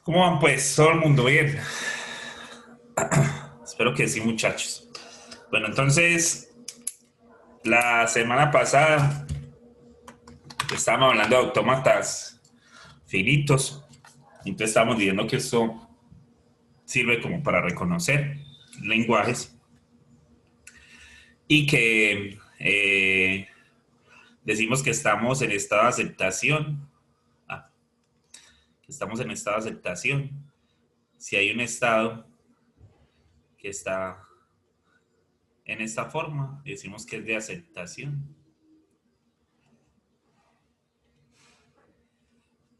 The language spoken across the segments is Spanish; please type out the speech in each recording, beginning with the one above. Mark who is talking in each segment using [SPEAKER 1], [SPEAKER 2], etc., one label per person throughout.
[SPEAKER 1] ¿Cómo van pues? Todo el mundo bien. Espero que sí, muchachos. Bueno, entonces, la semana pasada estábamos hablando de autómatas finitos. Entonces estábamos diciendo que esto sirve como para reconocer lenguajes y que decimos que estamos en estado de aceptación. Ah, que estamos en estado de aceptación. Si hay un estado que está en esta forma, decimos que es de aceptación.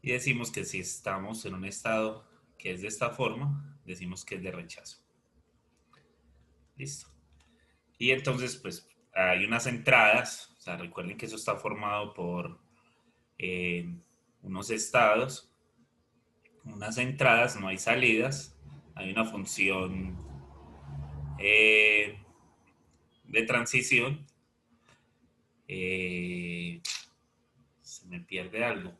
[SPEAKER 1] Y decimos que si estamos en un estado que es de esta forma, decimos que es de rechazo. Listo. Y entonces, pues hay unas entradas, o sea, recuerden que eso está formado por eh, unos estados, unas entradas, no hay salidas, hay una función eh, de transición. Se me pierde algo.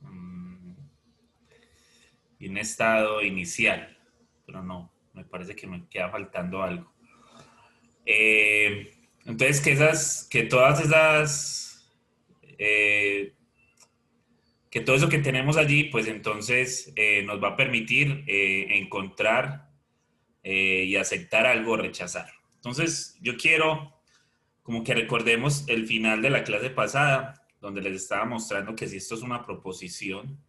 [SPEAKER 1] Mm, y un estado inicial, pero no, me parece que me queda faltando algo. Entonces, que todas esas, eh, que todo eso que tenemos allí, pues entonces nos va a permitir encontrar y aceptar algo o rechazar. Entonces, yo quiero como que recordemos el final de la clase pasada, donde les estaba mostrando que si esto es una proposición,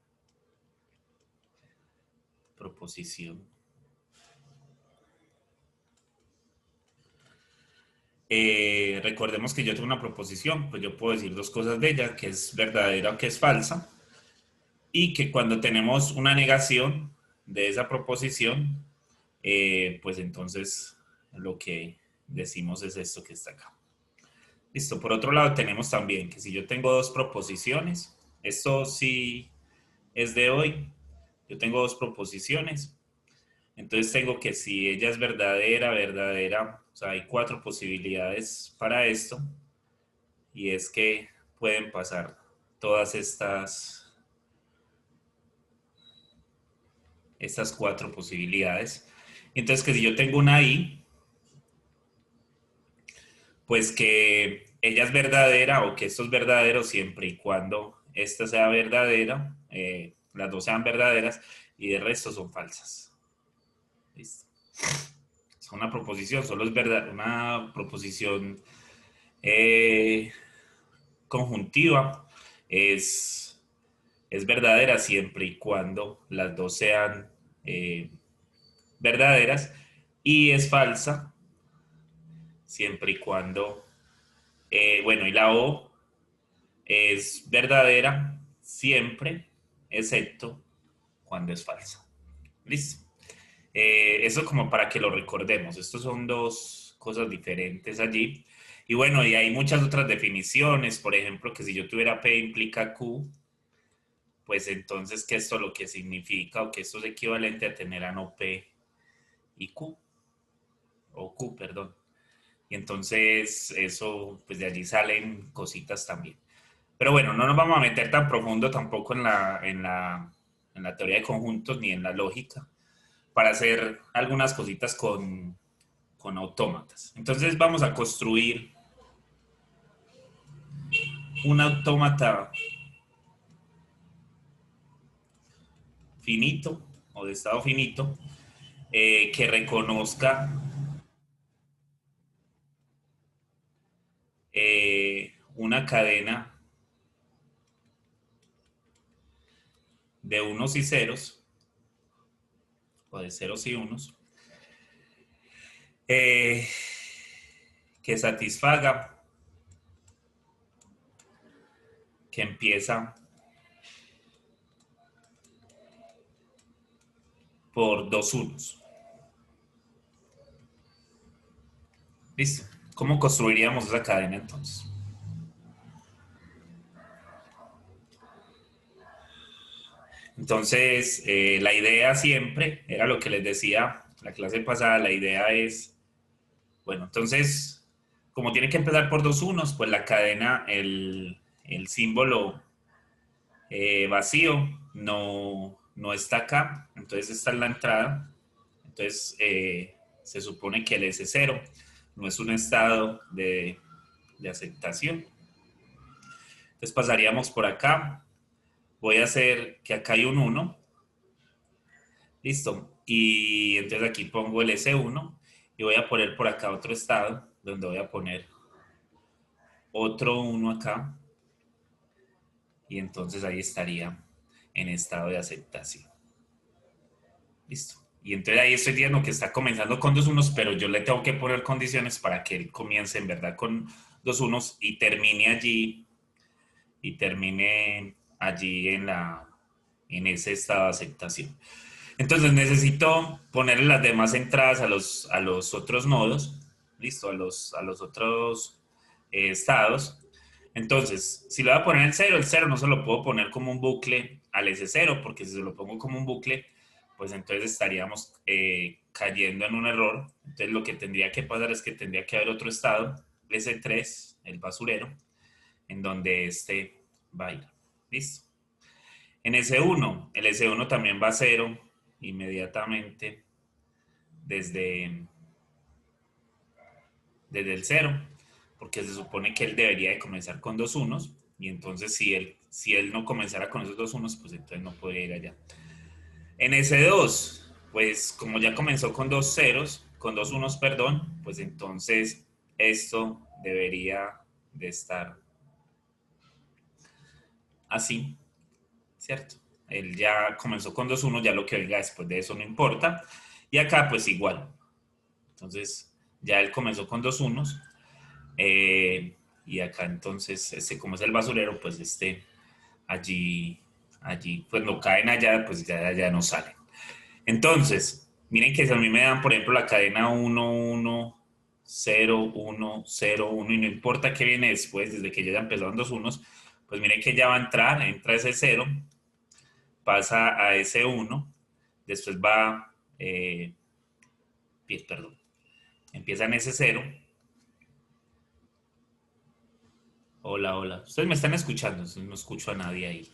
[SPEAKER 1] recordemos que yo tengo una proposición, pues yo puedo decir dos cosas de ella, que es verdadera o que es falsa, y que cuando tenemos una negación de esa proposición, pues entonces lo que decimos es esto que está acá. Listo. Por otro lado, tenemos también que si yo tengo dos proposiciones, esto sí es de hoy, yo tengo dos proposiciones, entonces tengo que si ella es verdadera, o sea, hay cuatro posibilidades para esto, y es que pueden pasar todas estas cuatro posibilidades. Entonces, que si yo tengo una I, pues que ella es verdadera o que esto es verdadero siempre y cuando esta sea verdadera, las dos sean verdaderas y de resto son falsas. ¿Listo? Es una proposición, solo es verdad, una proposición eh, conjuntiva es verdadera siempre y cuando las dos sean eh, verdaderas y es falsa siempre y cuando, bueno, y la O es verdadera siempre, excepto cuando es falsa. Listo. Eso como para que lo recordemos. Estos son dos cosas diferentes allí. Y bueno, y hay muchas otras definiciones. Por ejemplo, que si yo tuviera P implica Q, pues entonces que esto lo que significa o que esto es equivalente a tener a no P y Q, o Q, perdón. Y entonces eso, pues de allí salen cositas también. Pero bueno, no nos vamos a meter tan profundo tampoco en la teoría de conjuntos ni en la lógica para hacer algunas cositas con autómatas. Entonces vamos a construir un autómata finito o de estado finito que reconozca una cadena de unos y ceros o de ceros y unos eh, que satisfaga, que empieza por dos unos. ¿Listo? ¿Cómo construiríamos esa cadena entonces? Entonces, la idea siempre, era lo que les decía la clase pasada, la idea es, bueno, entonces, como tiene que empezar por dos unos, pues la cadena, el símbolo vacío, no está acá, entonces esta es la entrada. Entonces se supone que el S0 no es un estado de aceptación. Entonces pasaríamos por acá. Voy a hacer que acá hay un 1. Listo. Y entonces aquí pongo el S1 y voy a poner por acá otro estado donde voy a poner otro 1 acá. Y entonces ahí estaría en estado de aceptación. Listo. Y entonces ahí estoy viendo que está comenzando con 2 unos, pero yo le tengo que poner condiciones para que él comience en verdad con 2 unos y termine allí en ese estado de aceptación. Entonces necesito ponerle las demás entradas a los otros nodos, listo, a los otros estados. Entonces, si le voy a poner el 0 no se lo puedo poner como un bucle al S0, porque si se lo pongo como un bucle, pues entonces estaríamos cayendo en un error. Entonces lo que tendría que pasar es que tendría que haber otro estado, S3, el basurero, en donde este va a ir. ¿Listo? En S1, el S1 también va a 0 inmediatamente desde, desde el 0, porque se supone que él debería de comenzar con 2 unos, y entonces si él no comenzara con esos 2 unos, pues entonces no podría ir allá. En S2, pues como ya comenzó con 2 ceros, con 2 unos, perdón, pues entonces esto debería de estar así, ¿cierto? Él ya comenzó con 2 unos, ya lo que venga después de eso no importa. Y acá pues igual. Entonces ya él comenzó con 2 unos. Y acá entonces, como es el basurero, pues allí, pues no caen allá, pues ya no salen. Entonces, miren que si a mí me dan, por ejemplo, la cadena 1, 1, 0, 1, 0, 1, y no importa qué viene después, desde que ya empezaron 2 unos, pues miren que ya va a entrar, entra ese 0, pasa a ese 1, después va, perdón, empieza en ese 0. Hola, hola. Ustedes me están escuchando, no escucho a nadie ahí.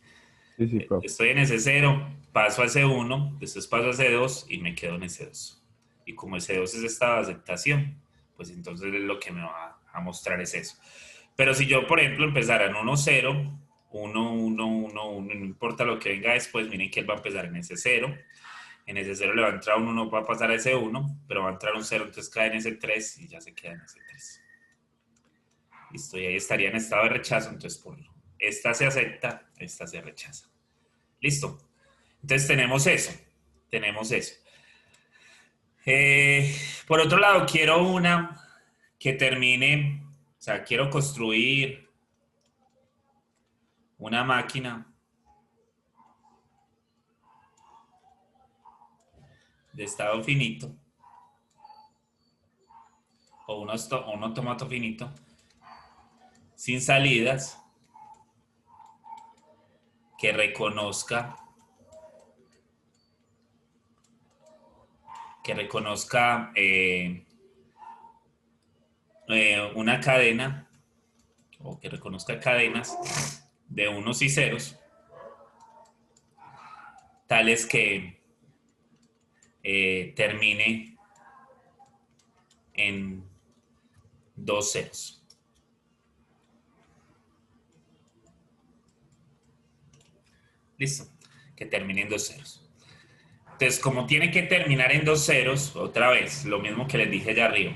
[SPEAKER 2] Sí, sí, profe.
[SPEAKER 1] Estoy en ese 0, paso a ese 1, después paso a ese 2 y me quedo en ese 2. Y como ese 2 es estado de aceptación, pues entonces lo que me va a mostrar es eso. Pero si yo, por ejemplo, empezara en 1, 0, 1, 1, 1, 1, no importa lo que venga después, miren que él va a empezar en ese 0. En ese 0 le va a entrar un 1, va a pasar a ese 1, pero va a entrar un 0, entonces cae en ese 3 y ya se queda en ese 3. Listo, y ahí estaría en estado de rechazo, entonces por esta se acepta, esta se rechaza. Listo. Entonces tenemos eso. Tenemos eso. Eh, por otro lado, quiero una que termine, o sea, quiero construir una máquina de estado finito o un automato finito sin salidas que reconozca una cadena o que reconozca cadenas de unos y ceros tales que termine en 2 ceros. Listo, que termine en 2 ceros. Entonces, como tiene que terminar en 2 ceros, otra vez, lo mismo que les dije allá arriba.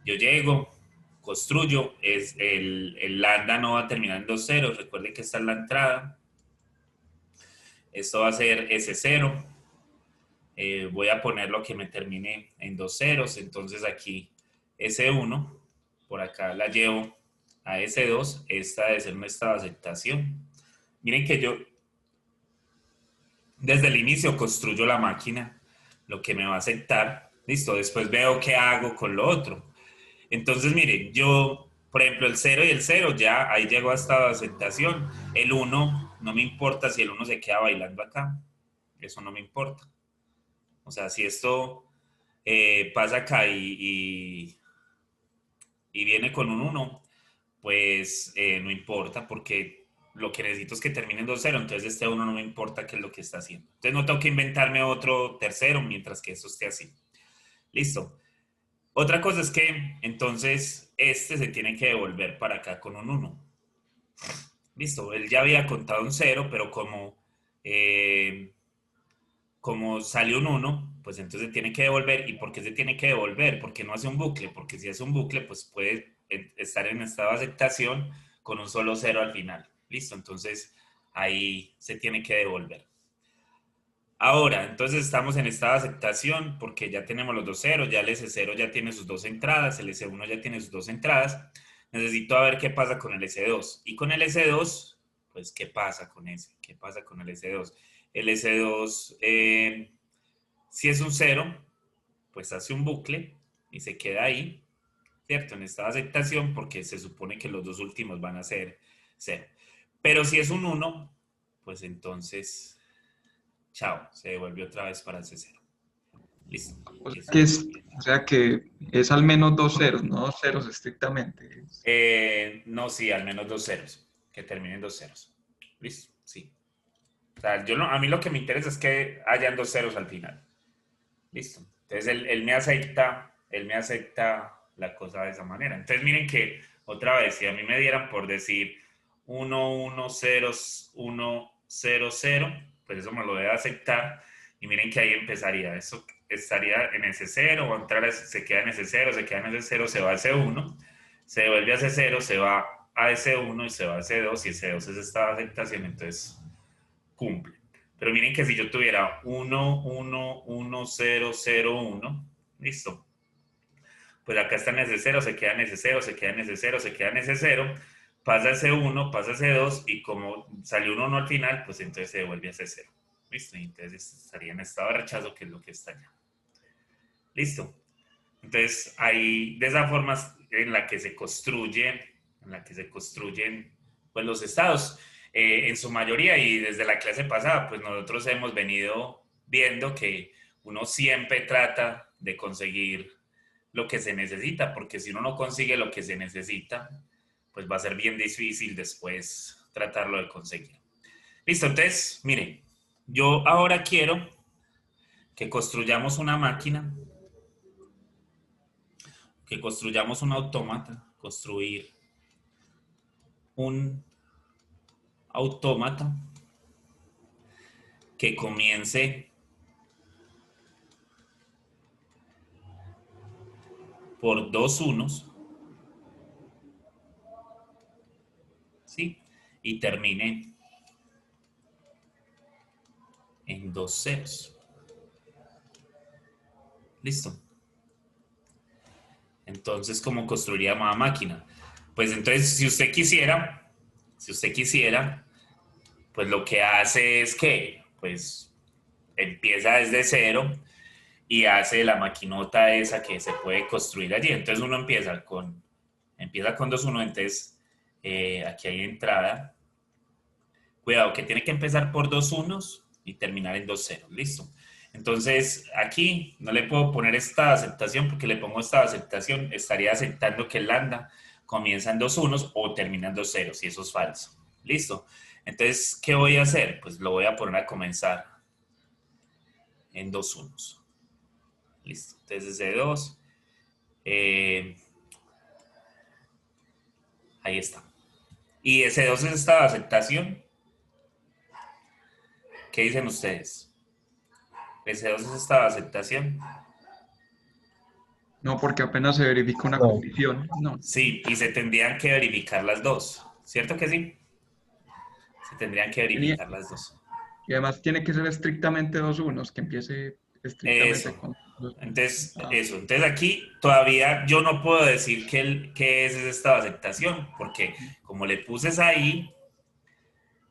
[SPEAKER 1] Yo llego, construyo, el lambda no va a terminar en 2 ceros, recuerden que esta es la entrada. Esto va a ser S0. Voy a poner lo que me termine en 2 ceros, entonces aquí S1, por acá la llevo a S2, esta debe ser un estado de aceptación. Miren que yo desde el inicio construyo la máquina, lo que me va a aceptar, listo, después veo qué hago con lo otro. Entonces, miren, yo, por ejemplo, el 0 y el 0 ya ahí llego a estado de aceptación. El 1 no me importa si el 1 se queda bailando acá, eso no me importa. O sea, si esto pasa acá y viene con un 1, pues no importa porque lo que necesito es que termine en 2-0, entonces este 1 no me importa qué es lo que está haciendo. Entonces no tengo que inventarme otro tercero mientras que esto esté así. Listo. Otra cosa es que entonces este se tiene que devolver para acá con un 1. Listo, él ya había contado un 0, pero eh, como salió un 1, pues entonces tiene que devolver. ¿Y por qué se tiene que devolver? Porque no hace un bucle, porque si hace un bucle, pues puede estar en estado de aceptación con un solo 0 al final. Listo, entonces ahí se tiene que devolver. Ahora, entonces estamos en estado de aceptación porque ya tenemos los dos ceros, ya el S0 ya tiene sus dos entradas, el S1 ya tiene sus dos entradas. Necesito ver qué pasa con el S2. Y con el S2, pues, ¿qué pasa con ese? ¿Qué pasa con el S2? El S2, si es un 0, pues hace un bucle y se queda ahí, ¿cierto? En estado de aceptación porque se supone que los dos últimos van a ser 0. Pero si es un 1, pues entonces, chao, se devuelve otra vez para ese 0. Listo. Listo.
[SPEAKER 2] O sea que es al menos dos ceros, no dos ceros estrictamente.
[SPEAKER 1] No, sí, al menos dos ceros. Que terminen dos ceros. Listo, sí. O sea, yo no, a mí lo que me interesa es que hayan dos ceros al final. Listo. Entonces él me acepta la cosa de esa manera. Entonces miren que otra vez, si a mí me dieran por decir 1, 1, 0, 1, 0, 0, pues eso me lo debe aceptar. Y miren que ahí empezaría. Eso estaría en ese 0, va a entrar, se queda en ese 0, se queda en ese 0, se va a ese 1, se devuelve a ese 0, se va a ese 1 y se va a ese 2, y ese 2 es esta aceptación, entonces cumple. Pero miren que si yo tuviera 1, 1, 1, 0, 0, 1, listo. Pues acá está en ese 0, se queda en ese 0, se queda en ese 0, se queda en ese 0, pasa ese 1, pasa ese 2, y como salió un 1 al final, pues entonces se devuelve a ese 0. Listo, y entonces estaría en estado de rechazo, que es lo que está allá. Listo. Entonces, ahí, de esa forma en la que se construyen, pues, los estados, en su mayoría, y desde la clase pasada, pues nosotros hemos venido viendo que uno siempre trata de conseguir lo que se necesita, porque si uno no consigue lo que se necesita, pues va a ser bien difícil después tratarlo de conseguir. Listo, entonces, miren, yo ahora quiero que construyamos una máquina, que construyamos un autómata, construir un autómata que comience por dos unos, ¿sí? Y termine en dos ceros. Listo. Entonces, ¿cómo construiríamos la máquina? Pues entonces, si usted quisiera, pues lo que hace es que, pues, empieza desde cero y hace la maquinota esa que se puede construir allí. Entonces uno empieza con 2-1, entonces aquí hay entrada. Cuidado, que tiene que empezar por dos unos y terminar en dos ceros. Listo. Entonces aquí no le puedo poner esta aceptación porque le pongo esta aceptación, estaría aceptando que el lambda comienza en dos unos o termina en dos ceros y eso es falso. Listo. Entonces, ¿qué voy a hacer? Pues lo voy a poner a comenzar en dos unos. Listo. Entonces ese 2. Ahí está. Y ese 2 es esta aceptación. ¿Qué dicen ustedes? Ese 2 es esta aceptación.
[SPEAKER 2] No, porque apenas se verifica una
[SPEAKER 3] No,
[SPEAKER 2] condición. No.
[SPEAKER 1] Sí, y se tendrían que verificar las dos. ¿Cierto que sí? Se tendrían que
[SPEAKER 2] Tenía-
[SPEAKER 1] verificar las dos.
[SPEAKER 2] Y además tiene que ser estrictamente dos unos, que empiece estrictamente
[SPEAKER 1] Eso.
[SPEAKER 2] con dos unos.
[SPEAKER 1] Entonces,
[SPEAKER 2] Ah,
[SPEAKER 1] eso. Entonces aquí todavía yo no puedo decir que es esta aceptación, porque como le puse ahí,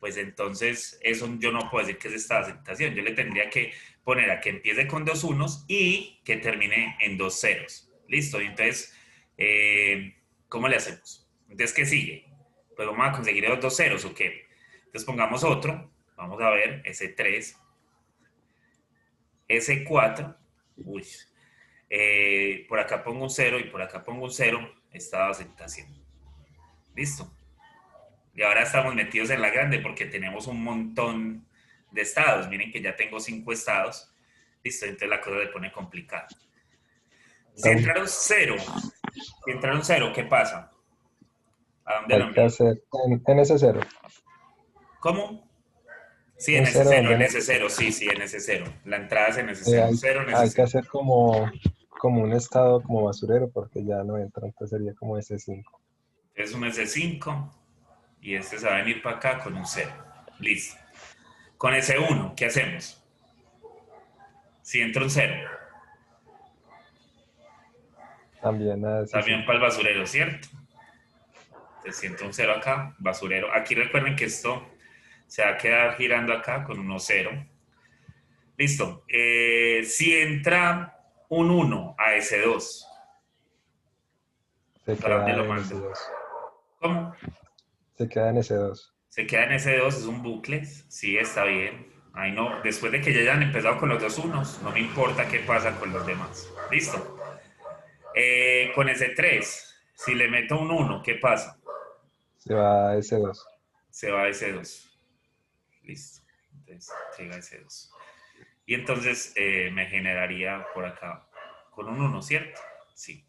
[SPEAKER 1] pues entonces eso yo no puedo decir que es esta aceptación. Yo le tendría que poner a que empiece con dos unos y que termine en dos ceros. Listo. Y entonces, ¿cómo le hacemos? Entonces, ¿qué sigue? Pues vamos a conseguir esos dos ceros, ¿o qué? Entonces pongamos otro. Vamos a ver, S3, S4. Uy. Por acá pongo un cero y por acá pongo un cero. Estado de aceptación. Listo. Y ahora estamos metidos en la grande porque tenemos un montón de estados. Miren que ya tengo 5 estados. Listo, entonces la cosa se pone complicada. Si
[SPEAKER 3] Entonces,
[SPEAKER 1] entraron cero, si entraron cero, ¿qué pasa? ¿A dónde lo
[SPEAKER 3] hay que
[SPEAKER 1] envío?
[SPEAKER 3] hacer en ese cero.
[SPEAKER 1] ¿Cómo? Sí,
[SPEAKER 3] Un cero donde
[SPEAKER 1] En
[SPEAKER 3] en
[SPEAKER 1] ese
[SPEAKER 3] ese cero.
[SPEAKER 1] cero, sí, sí, en ese cero. La entrada es en ese cero,
[SPEAKER 3] Hay,
[SPEAKER 1] cero en ese
[SPEAKER 3] hay que
[SPEAKER 1] cero.
[SPEAKER 3] hacer como un estado como basurero porque ya no entra, entonces sería como ese 5.
[SPEAKER 1] Es un S5 y este se va a venir para acá con un cero. Listo. Con ese uno, ¿qué hacemos? Si entra un cero,
[SPEAKER 3] También a ese
[SPEAKER 1] también
[SPEAKER 3] 5.
[SPEAKER 1] para el basurero, ¿cierto? Entonces, si entra un cero acá, basurero. Aquí recuerden que esto se va a quedar girando acá con uno cero. Listo. Si entra un uno a S2,
[SPEAKER 3] Se
[SPEAKER 1] ¿para dónde lo
[SPEAKER 3] queda en ese
[SPEAKER 1] mando?
[SPEAKER 3] 2.
[SPEAKER 1] ¿Cómo?
[SPEAKER 3] Se queda en ese 2.
[SPEAKER 1] Se queda en S2, es un bucle. Sí, está bien. Ahí no, después de que ya hayan empezado con los dos unos, no me importa qué pasa con los demás. Listo. Con ese 3, si le meto un uno, ¿qué pasa?
[SPEAKER 3] Se va a ese 2.
[SPEAKER 1] Se va a S2. Listo. Entonces llega S2. Y entonces me generaría por acá con un uno, ¿cierto? Sí.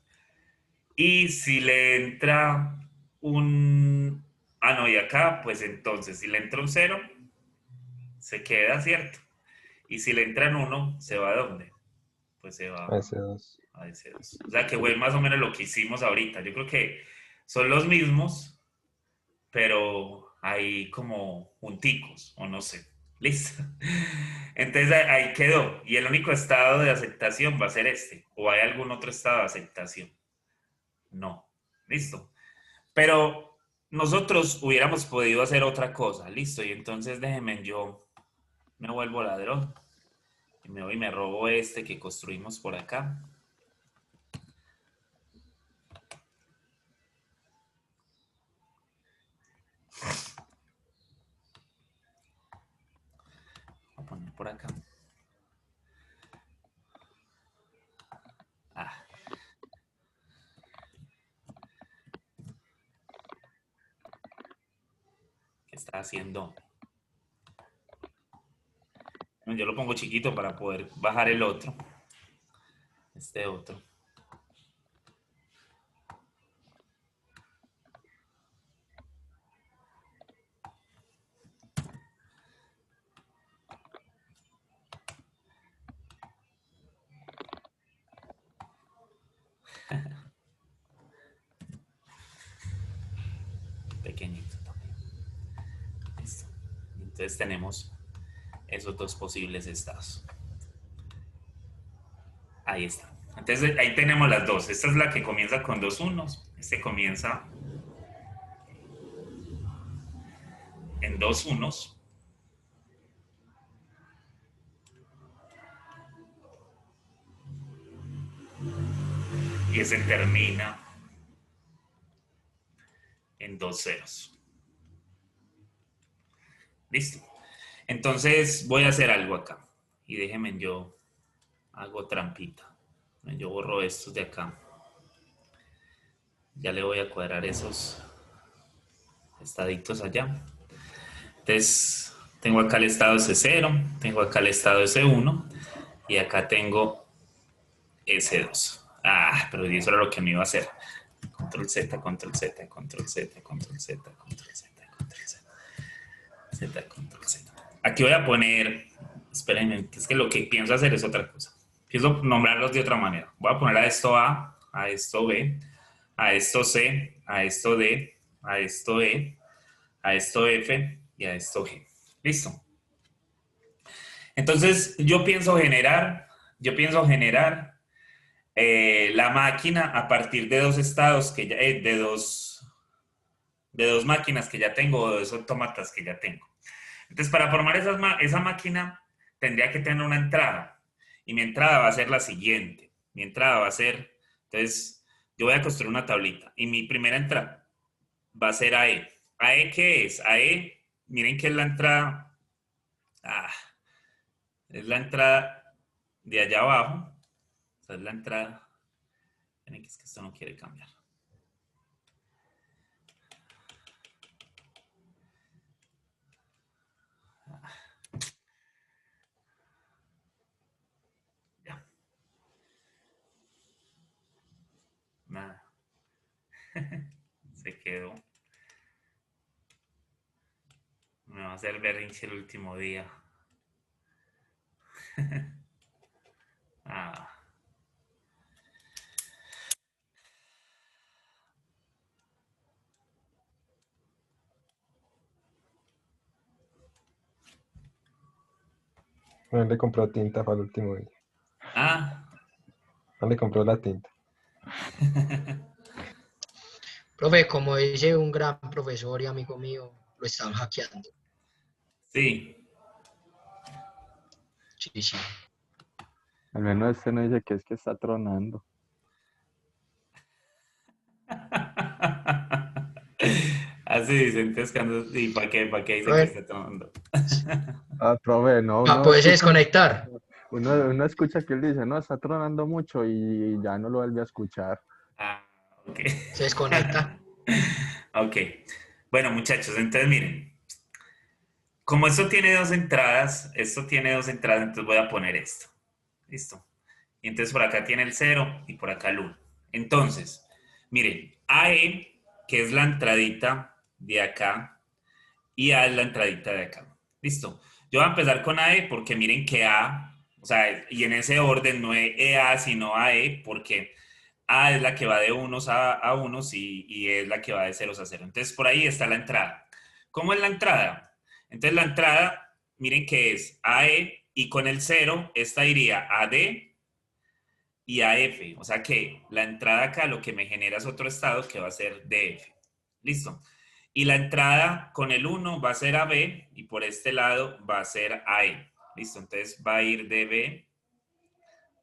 [SPEAKER 1] Y si le entra un... Ah, no, y acá, pues entonces, si le entra un cero, se queda, ¿cierto? Y si le entran uno, ¿se va a dónde? Pues se
[SPEAKER 3] A
[SPEAKER 1] va
[SPEAKER 3] ese 2.
[SPEAKER 1] a ese 2. O sea que fue más o menos lo que hicimos ahorita. Yo creo que son los mismos, pero hay como junticos, o no sé. Listo. Entonces ahí quedó. Y el único estado de aceptación va a ser este. ¿O hay algún otro estado de aceptación? No. Listo. Pero nosotros hubiéramos podido hacer otra cosa. Listo. Y entonces déjenme, yo me vuelvo ladrón. Y me voy y me robo este que construimos por acá. Voy a poner por acá. Ah, ¿qué está haciendo? Yo lo pongo chiquito para poder bajar el otro. Este otro. Pequeñito también. Listo. Entonces tenemos esos dos posibles estados. Ahí está. Entonces ahí tenemos las dos. Esta es la que comienza con dos unos. Este comienza en dos unos. Y ese termina en dos ceros. Listo. Entonces voy a hacer algo acá. Y déjenme, yo hago trampita. Yo borro estos de acá. Ya le voy a cuadrar esos estaditos allá. Entonces, tengo acá el estado S0, tengo acá el estado S1 y acá tengo S2. Ah, pero eso era lo que me iba a hacer. Control Z, control Z, control Z, control Z, control Z, control Z, Z, control Z. Aquí voy a poner, espérenme, es que lo que pienso hacer es otra cosa. Pienso nombrarlos de otra manera. Voy a poner a esto a esto B, a esto C, a esto D, a esto E, a esto F y a esto G. Listo. Entonces, yo pienso generar la máquina a partir de dos estados que ya, de dos máquinas que ya tengo, o de dos autómatas que ya tengo. Entonces, para formar esa máquina, tendría que tener una entrada. Y mi entrada va a ser la siguiente. Mi entrada va a ser, entonces, yo voy a construir una tablita. Y mi primera entrada va a ser AE. ¿AE qué es? AE, miren que es la entrada. Ah, es la entrada de allá abajo. O sea, es la entrada. Miren que es que esto no quiere cambiar. Se quedó. Me va a hacer berrinche el último día. Ah.
[SPEAKER 3] No le compró tinta para el último día.
[SPEAKER 1] Ah.
[SPEAKER 3] No le compró la tinta.
[SPEAKER 4] Profe, como dice un gran profesor y amigo mío, lo están hackeando.
[SPEAKER 1] Sí.
[SPEAKER 4] Sí, sí.
[SPEAKER 5] Al menos este no dice que es que está tronando.
[SPEAKER 1] Así dicen, entonces cuando... ¿Y para qué dicen que
[SPEAKER 4] Profe,
[SPEAKER 1] está tomando?
[SPEAKER 5] Ah, profe, no,
[SPEAKER 4] para poderse desconectar.
[SPEAKER 5] uno escucha que él dice, no, está tronando mucho y ya no lo vuelve a escuchar.
[SPEAKER 1] Ah, ok.
[SPEAKER 4] Se desconecta.
[SPEAKER 1] Ok. Bueno, muchachos, entonces miren. Como esto tiene dos entradas, entonces voy a poner esto. Listo. Y entonces por acá tiene el 0 y por acá el 1. Entonces, miren, AE, que es la entradita de acá, y A es la entradita de acá. Listo. Yo voy a empezar con AE porque miren que A, o sea, y en ese orden no es EA, sino AE, porque A es la que va de unos a unos y E es la que va de ceros a cero. Entonces, por ahí está la entrada. ¿Cómo es la entrada? Entonces, la entrada, miren que es AE y con el 0, esta iría a D y a F. O sea que la entrada acá lo que me genera es otro estado que va a ser DF. ¿Listo? Y la entrada con el 1 va a ser a B y por este lado va a ser a E. ¿Listo? Entonces va a ir de B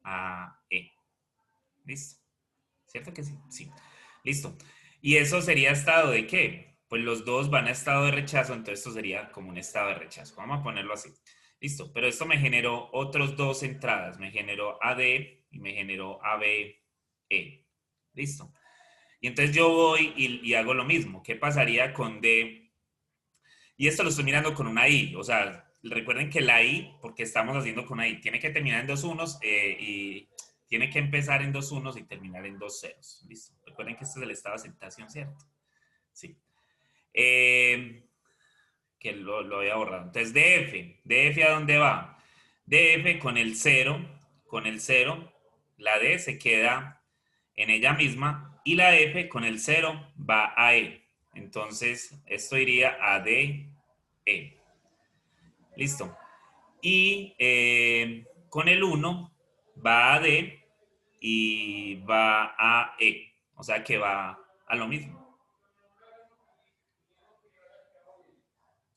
[SPEAKER 1] a E. ¿Listo? ¿Cierto que sí? Sí. Listo. ¿Y eso sería estado de qué? Pues los dos van a estado de rechazo, entonces esto sería como un estado de rechazo. Vamos a ponerlo así. Listo. Pero esto me generó otros dos entradas. Me generó AD y me generó ABE. Listo. Y entonces yo voy y hago lo mismo. ¿Qué pasaría con D? Y esto lo estoy mirando con una I. O sea, recuerden que la I, porque estamos haciendo con una I, tiene que terminar en dos unos y tiene que empezar en dos unos y terminar en dos ceros. Listo. Recuerden que este es el estado de aceptación, ¿cierto? Sí. Que lo había borrado. Entonces, DF. ¿DF a dónde va? DF con el cero, la D se queda en ella misma y la F con el 0 va a E. Entonces, esto iría a D, E. Listo. Y con el 1 va a D y va a E. O sea que va a lo mismo.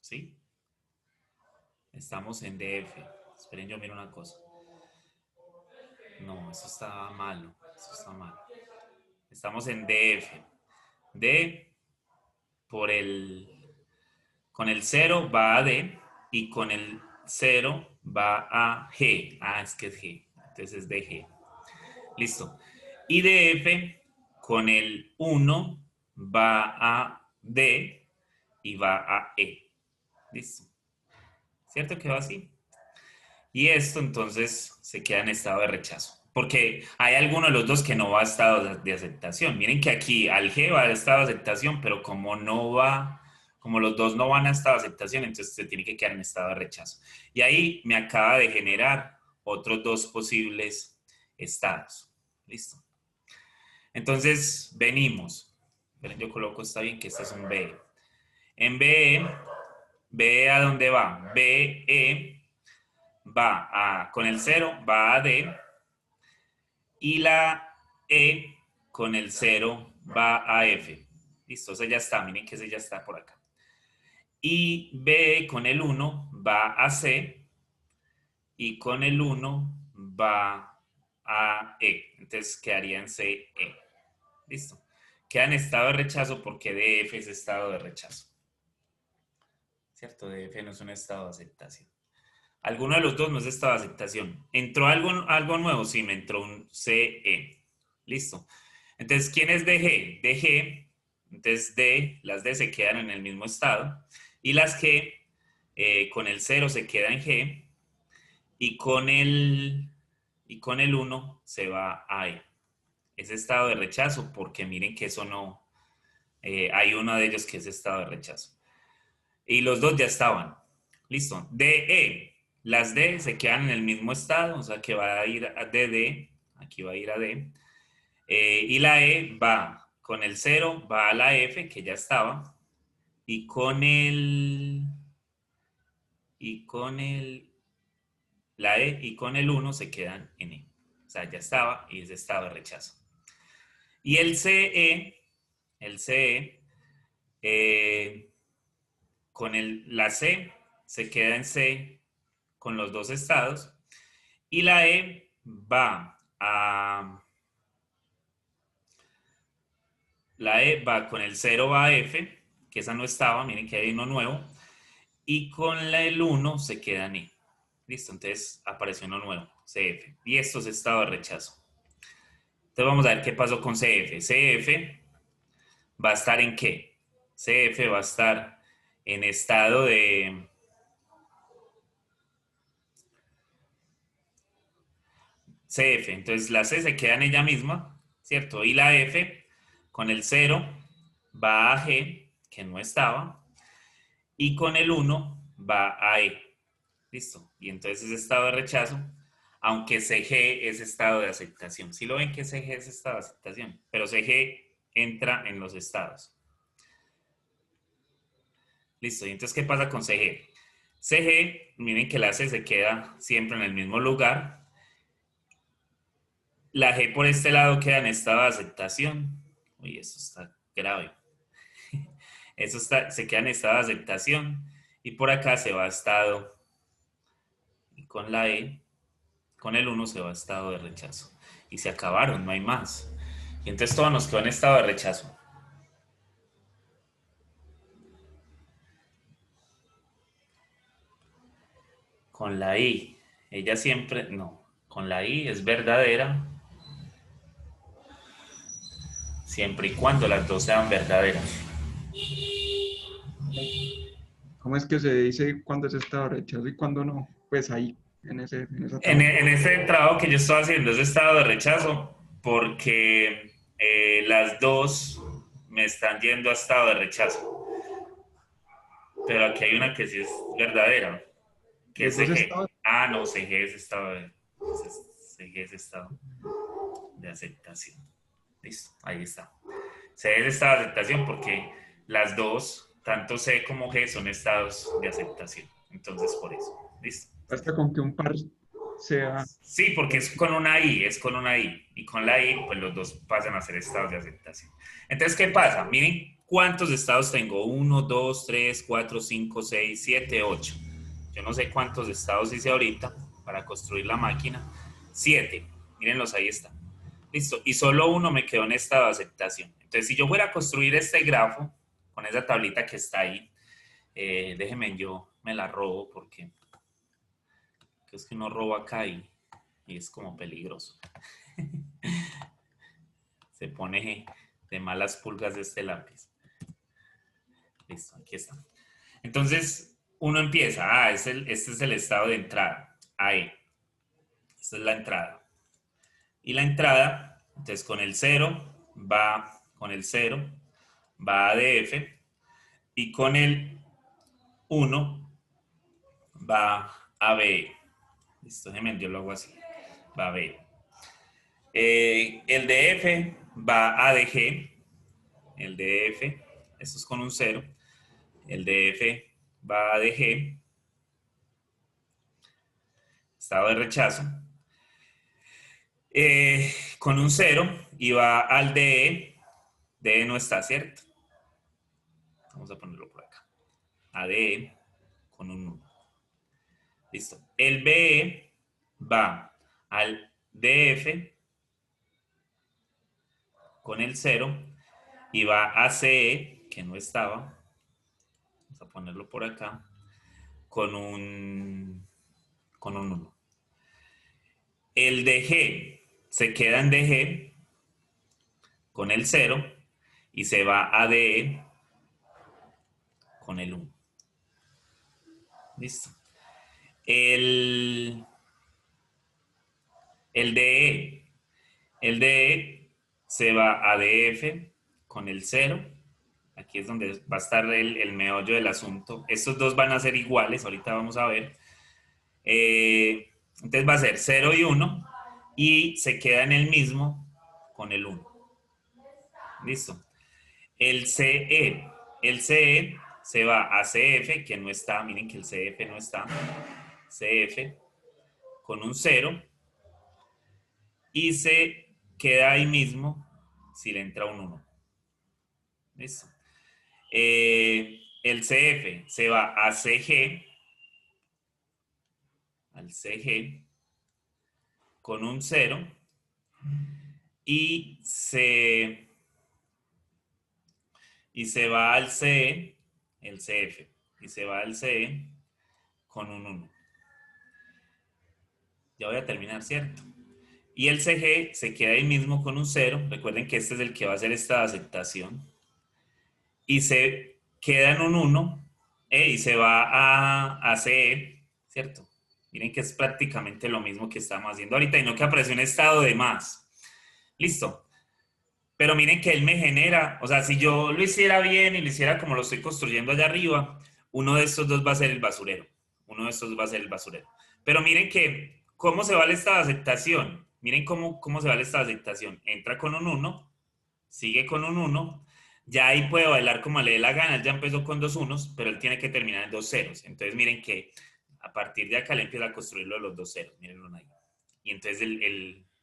[SPEAKER 1] ¿Sí? Estamos en DF. Esperen, yo miro una cosa. No, eso está malo. Eso está malo. Estamos en DF. D por el... Con el 0 va a D y con el 0 va a G. Ah, es que es G. Entonces es DG. Listo. Y DF con el 1 va a D y va a E. Listo. ¿Cierto que va así? Y esto entonces se queda en estado de rechazo. Porque hay alguno de los dos que no va a estado de aceptación. Miren que aquí al G va a estado de aceptación, pero como no va, como los dos no van a estado de aceptación, entonces se tiene que quedar en estado de rechazo. Y ahí me acaba de generar otros dos posibles estados. Listo. Entonces venimos. Yo coloco, está bien que este es un B. En BE ¿a dónde va? BE va a, con el 0 va a D y la E con el 0 va a F. Listo, ese ya está, miren que ese ya está por acá. Y B con el 1 va a C y con el 1 va a E. Entonces quedaría en C, E. Listo. Queda en estado de rechazo porque DF es estado de rechazo. ¿Cierto? DF no es un estado de aceptación. Alguno de los dos no es estado de aceptación. ¿Entró algo nuevo? Sí, me entró un CE. Listo. Entonces, ¿quién es DG? DG, entonces D, las D se quedan en el mismo estado. Y las G, con el 0 se queda en G. Y con el 1 se va a E. Es estado de rechazo porque miren que eso no hay uno de ellos que es estado de rechazo. Y los dos ya estaban. Listo. DE. Las D se quedan en el mismo estado, o sea que va a ir a DD. Aquí va a ir a D. Y la E va con el 0, va a la F, que ya estaba. Y con el... Y con el... La E y con el 1 se quedan en E. O sea, ya estaba y es estado de rechazo. Y el CE, con la C se queda en C con los dos estados. Y la E va a... La E va con el 0 va a F, que esa no estaba, miren que hay uno nuevo. Y con el 1 se queda en E. Listo, entonces apareció uno nuevo, CF. Y esto es estado de rechazo. Entonces vamos a ver qué pasó con CF. CF va a estar ¿en qué? CF va a estar en estado de... CF, entonces la C se queda en ella misma, ¿cierto? Y la F con el 0 va a G, que no estaba, y con el 1 va a E. Listo. Y entonces es estado de rechazo, aunque CG es estado de aceptación. Si lo ven que CG es estado de aceptación, pero CG entra en los estados. Listo. ¿Y entonces qué pasa con CG? CG, miren que la C se queda siempre en el mismo lugar. La G por este lado queda en estado de aceptación. Uy, eso está grave. Eso se queda en estado de aceptación. Y por acá se va a estado. Y con la E, con el 1 se va a estado de rechazo. Y se acabaron, no hay más. Y entonces todo nos quedó en estado de rechazo. Con la I, ella siempre, no, con la I es verdadera, siempre y cuando las dos sean verdaderas.
[SPEAKER 2] ¿Cómo es que se dice cuándo es estado de rechazo y cuándo no? Pues ahí, en esa
[SPEAKER 1] En,
[SPEAKER 2] tabla.
[SPEAKER 1] en este trabajo que yo estoy haciendo es estado de rechazo porque las dos me están yendo a estado de rechazo. Pero aquí hay una que sí es verdadera, que
[SPEAKER 2] Los
[SPEAKER 1] es
[SPEAKER 2] dos
[SPEAKER 1] CG.
[SPEAKER 2] estados.
[SPEAKER 1] Ah, no, CG es estado de, CG es estado de aceptación. Listo, ahí está. C es estado de aceptación porque las dos, tanto C como G, son estados de aceptación. Entonces, por eso. ¿Listo?
[SPEAKER 2] Basta con que un par sea.
[SPEAKER 1] Sí, porque es con una I, es con una I. Y con la I, pues los dos pasan a ser estados de aceptación. Entonces, ¿qué pasa? Miren cuántos estados tengo. 1, 2, 3, 4, 5, 6, 7, 8. Yo no sé cuántos estados hice ahorita para construir la máquina. 7. Mírenlos, ahí está. Listo. Y solo uno me quedó en estado de aceptación. Entonces, si yo fuera a construir este grafo con esa tablita que está ahí, déjenme, yo me la robo porque es que uno roba acá y es como peligroso. Se pone de malas pulgas de este lápiz. Listo, aquí está. Entonces, uno empieza. Este es el estado de entrada. Ahí. Esta es la entrada. Y la entrada, entonces con el 0 va con el 0, va a DF. Y con el 1 va a B. Listo, yo lo hago así. Va a B. El DF va a DG. El DF, esto es con un 0. El DF va a DG. Estado de rechazo. Con un 0 y va al DE. DE no está, ¿cierto? Vamos a ponerlo por acá. ADE con un 1. Listo. El BE va al DF con el 0 y va a CE, que no estaba. Vamos a ponerlo por acá. Con un 1. El DG se queda en DG con el 0 y se va a DE con el 1. Listo. El DE. El DE se va a DF con el 0 Aquí es donde va a estar el meollo del asunto. Estos dos van a ser iguales, ahorita vamos a ver. Entonces va a ser 0 y 1 y se queda en el mismo con el 1. Listo. El CE. El CE se va a CF, que no está. Miren que el CF no está. CF con un 0 y se queda ahí mismo si le entra un 1. Listo. El CF se va a CG, al CG, con un 0 y se va al CE, el CF, y se va al CE con un 1. Ya voy a terminar, ¿cierto? Y el CG se queda ahí mismo con un 0. Recuerden que este es el que va a hacer esta aceptación. Y se queda en un 1 y se va a CE, ¿cierto? Miren que es prácticamente lo mismo que estamos haciendo ahorita y no que apareció un estado de más. Listo. Pero miren que él me genera, o sea, si yo lo hiciera bien y lo hiciera como lo estoy construyendo allá arriba, uno de estos dos va a ser el basurero. Uno de estos va a ser el basurero. Pero miren que, ¿cómo se va el estado de aceptación? Miren cómo se va el estado de aceptación. Entra con un 1, sigue con un 1, ya ahí puede bailar como le dé la gana, él ya empezó con dos unos, pero él tiene que terminar en dos ceros. Entonces miren que a partir de acá le empieza a construirlo de los dos ceros, mírenlo ahí. Y entonces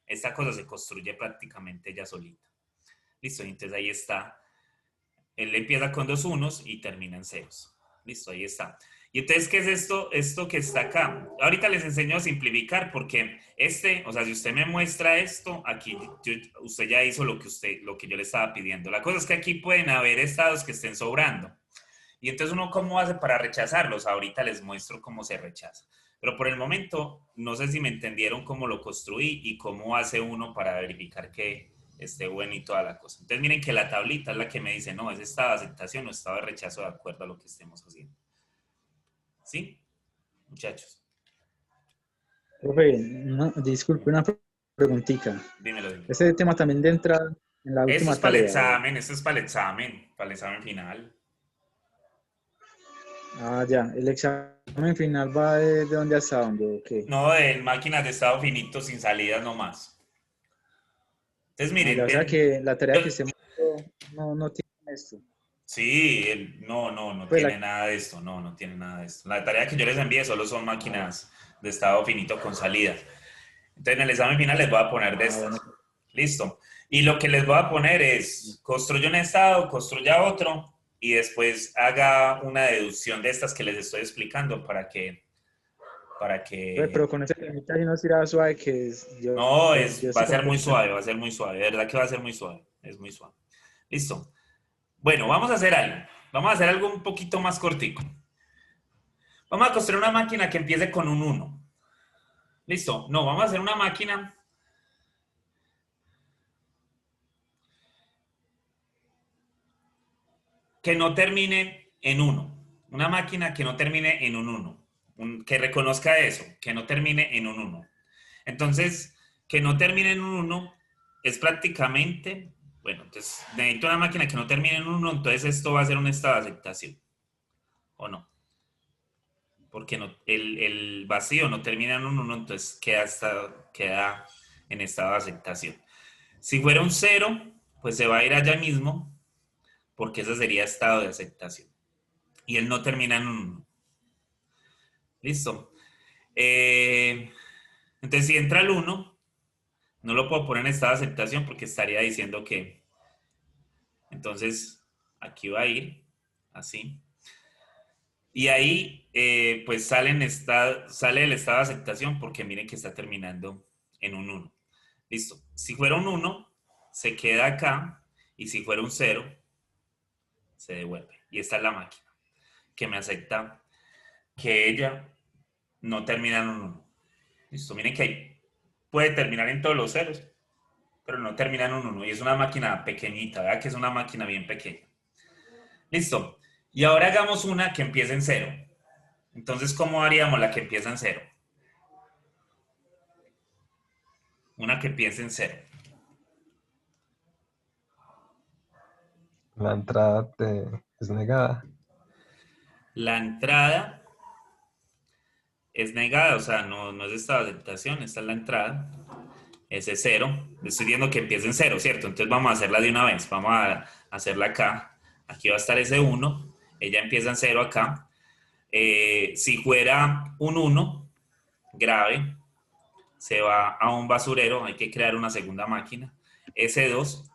[SPEAKER 1] esta cosa se construye prácticamente ya solita. Listo, entonces ahí está. Él empieza con dos unos y termina en ceros. Listo, ahí está. Y entonces, ¿qué es esto? Esto que está acá. Ahorita les enseño a simplificar porque o sea, si usted me muestra esto, aquí usted ya hizo lo que yo le estaba pidiendo. La cosa es que aquí pueden haber estados que estén sobrando. Y entonces uno, ¿cómo hace para rechazarlos? Ahorita les muestro cómo se rechaza. Pero por el momento, no sé si me entendieron cómo lo construí y cómo hace uno para verificar que esté bueno y toda la cosa. Entonces miren que la tablita es la que me dice, no, es estado de aceptación o estado de rechazo de acuerdo a lo que estemos haciendo. ¿Sí? Muchachos.
[SPEAKER 6] Profe, disculpe, una preguntita.
[SPEAKER 1] Dímelo, dímelo.
[SPEAKER 6] Ese tema también de entrada en la
[SPEAKER 1] Eso
[SPEAKER 6] última
[SPEAKER 1] es para el
[SPEAKER 6] tarea.
[SPEAKER 1] examen, eso es para el examen final.
[SPEAKER 6] Ah, ya. El examen final va de dónde hasta dónde, ¿o qué?
[SPEAKER 1] No, de máquinas de estado finito sin salidas nomás. Entonces miren,
[SPEAKER 6] O sea que la tarea que
[SPEAKER 1] yo,
[SPEAKER 6] se no tiene esto.
[SPEAKER 1] sí, no
[SPEAKER 6] Pues la,
[SPEAKER 1] tiene nada de esto, no tiene nada de esto. La tarea que yo les envié solo son máquinas de estado finito con salidas. Entonces en el examen final les voy a poner de estas.
[SPEAKER 6] bueno.
[SPEAKER 1] Listo. Y lo que les voy a poner es, construya un estado, construya otro y después haga una deducción de estas que les estoy explicando para que
[SPEAKER 6] Pero con ese temita sí no será suave que
[SPEAKER 1] No,
[SPEAKER 6] yo
[SPEAKER 1] va
[SPEAKER 6] estoy
[SPEAKER 1] a ser
[SPEAKER 6] como
[SPEAKER 1] muy
[SPEAKER 6] pensando.
[SPEAKER 1] suave, va a ser muy suave. De verdad que va a ser muy suave. Es muy suave. Listo. Bueno, vamos a hacer algo. Vamos a hacer algo un poquito más cortico. Vamos a construir una máquina que empiece con un 1. Listo. No, vamos a hacer una máquina que no termine en 1. Una máquina que no termine en un 1. Que reconozca eso, que no termine en un 1. Entonces, que no termine en un 1 es prácticamente, bueno, entonces necesito una máquina que no termine en un 1, entonces esto va a ser un estado de aceptación, ¿o no? Porque el vacío no termina en un 1, entonces queda en estado de aceptación. Si fuera un 0, pues se va a ir allá mismo, porque ese sería estado de aceptación. Y él no termina en un 1. ¿Listo? Entonces, si entra el 1, no lo puedo poner en estado de aceptación porque estaría diciendo que... Entonces, aquí va a ir así. Y ahí, pues sale el estado de aceptación porque miren que está terminando en un 1. Listo. Si fuera un 1, se queda acá. Y si fuera un 0, se devuelve. Y esta es la máquina que me acepta que ella no termina en un 1. Listo. Miren que ahí puede terminar en todos los ceros, pero no termina en un 1. Y es una máquina pequeñita, ¿verdad? Que es una máquina bien pequeña. Listo. Y ahora hagamos una que empiece en 0. Entonces, ¿cómo haríamos la que empieza en 0? Una que empiece en 0.
[SPEAKER 3] La entrada es negada.
[SPEAKER 1] La entrada es negada, o sea, no es estado de aceptación, esta es la entrada. Ese es 0. Le estoy diciendo que empiece en 0, ¿cierto? Entonces vamos a hacerla de una vez. Vamos a hacerla acá. Aquí va a estar ese 1. Ella empieza en 0 acá. Si fuera un 1 grave, se va a un basurero. Hay que crear una segunda máquina. S2.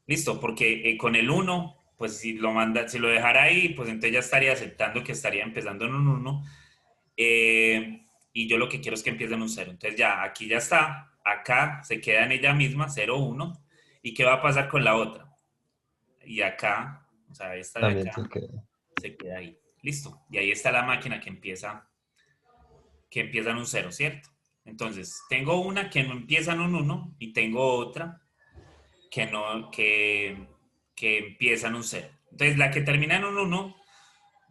[SPEAKER 1] Listo, porque con el 1, pues si lo dejara ahí, pues entonces ya estaría aceptando que estaría empezando en un 1. Y yo lo que quiero es que empiece en un 0. Entonces ya, aquí ya está. Acá se queda en ella misma, 0, 1. ¿Y qué va a pasar con la otra? Y acá, o sea, esta de
[SPEAKER 3] También
[SPEAKER 1] acá, se queda ahí. Listo. Y ahí está la máquina que empieza en un 0, ¿cierto? Entonces, tengo una que no empieza en un 1 y tengo otra que no, que empieza en un 0. Entonces, la que termina en un 1,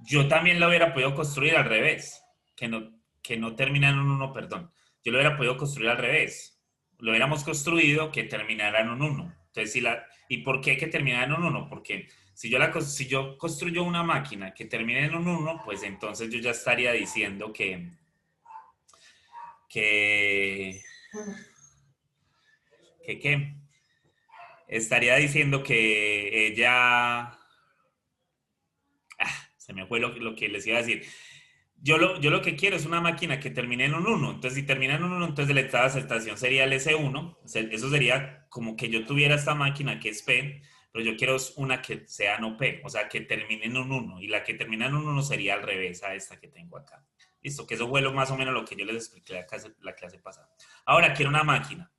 [SPEAKER 1] yo también la hubiera podido construir al revés, que no termina en un 1, perdón. Yo lo hubiera podido construir al revés. Lo hubiéramos construido que terminara en un 1. Entonces, ¿y por qué que terminara en un 1? Porque si yo construyo una máquina que termine en un 1, pues entonces yo ya estaría diciendo que, que estaría diciendo que ella, se me fue lo que les iba a decir. Yo lo que quiero es una máquina que termine en un 1. Entonces, si termina en un 1, entonces el estado de aceptación sería el S1. Eso sería como que yo tuviera esta máquina que es P, pero yo quiero una que sea no P, o sea, que termine en un 1. Y la que termina en un 1 sería al revés a esta que tengo acá. Listo, que eso fue más o menos lo que yo les expliqué la clase pasada. Ahora, quiero una máquina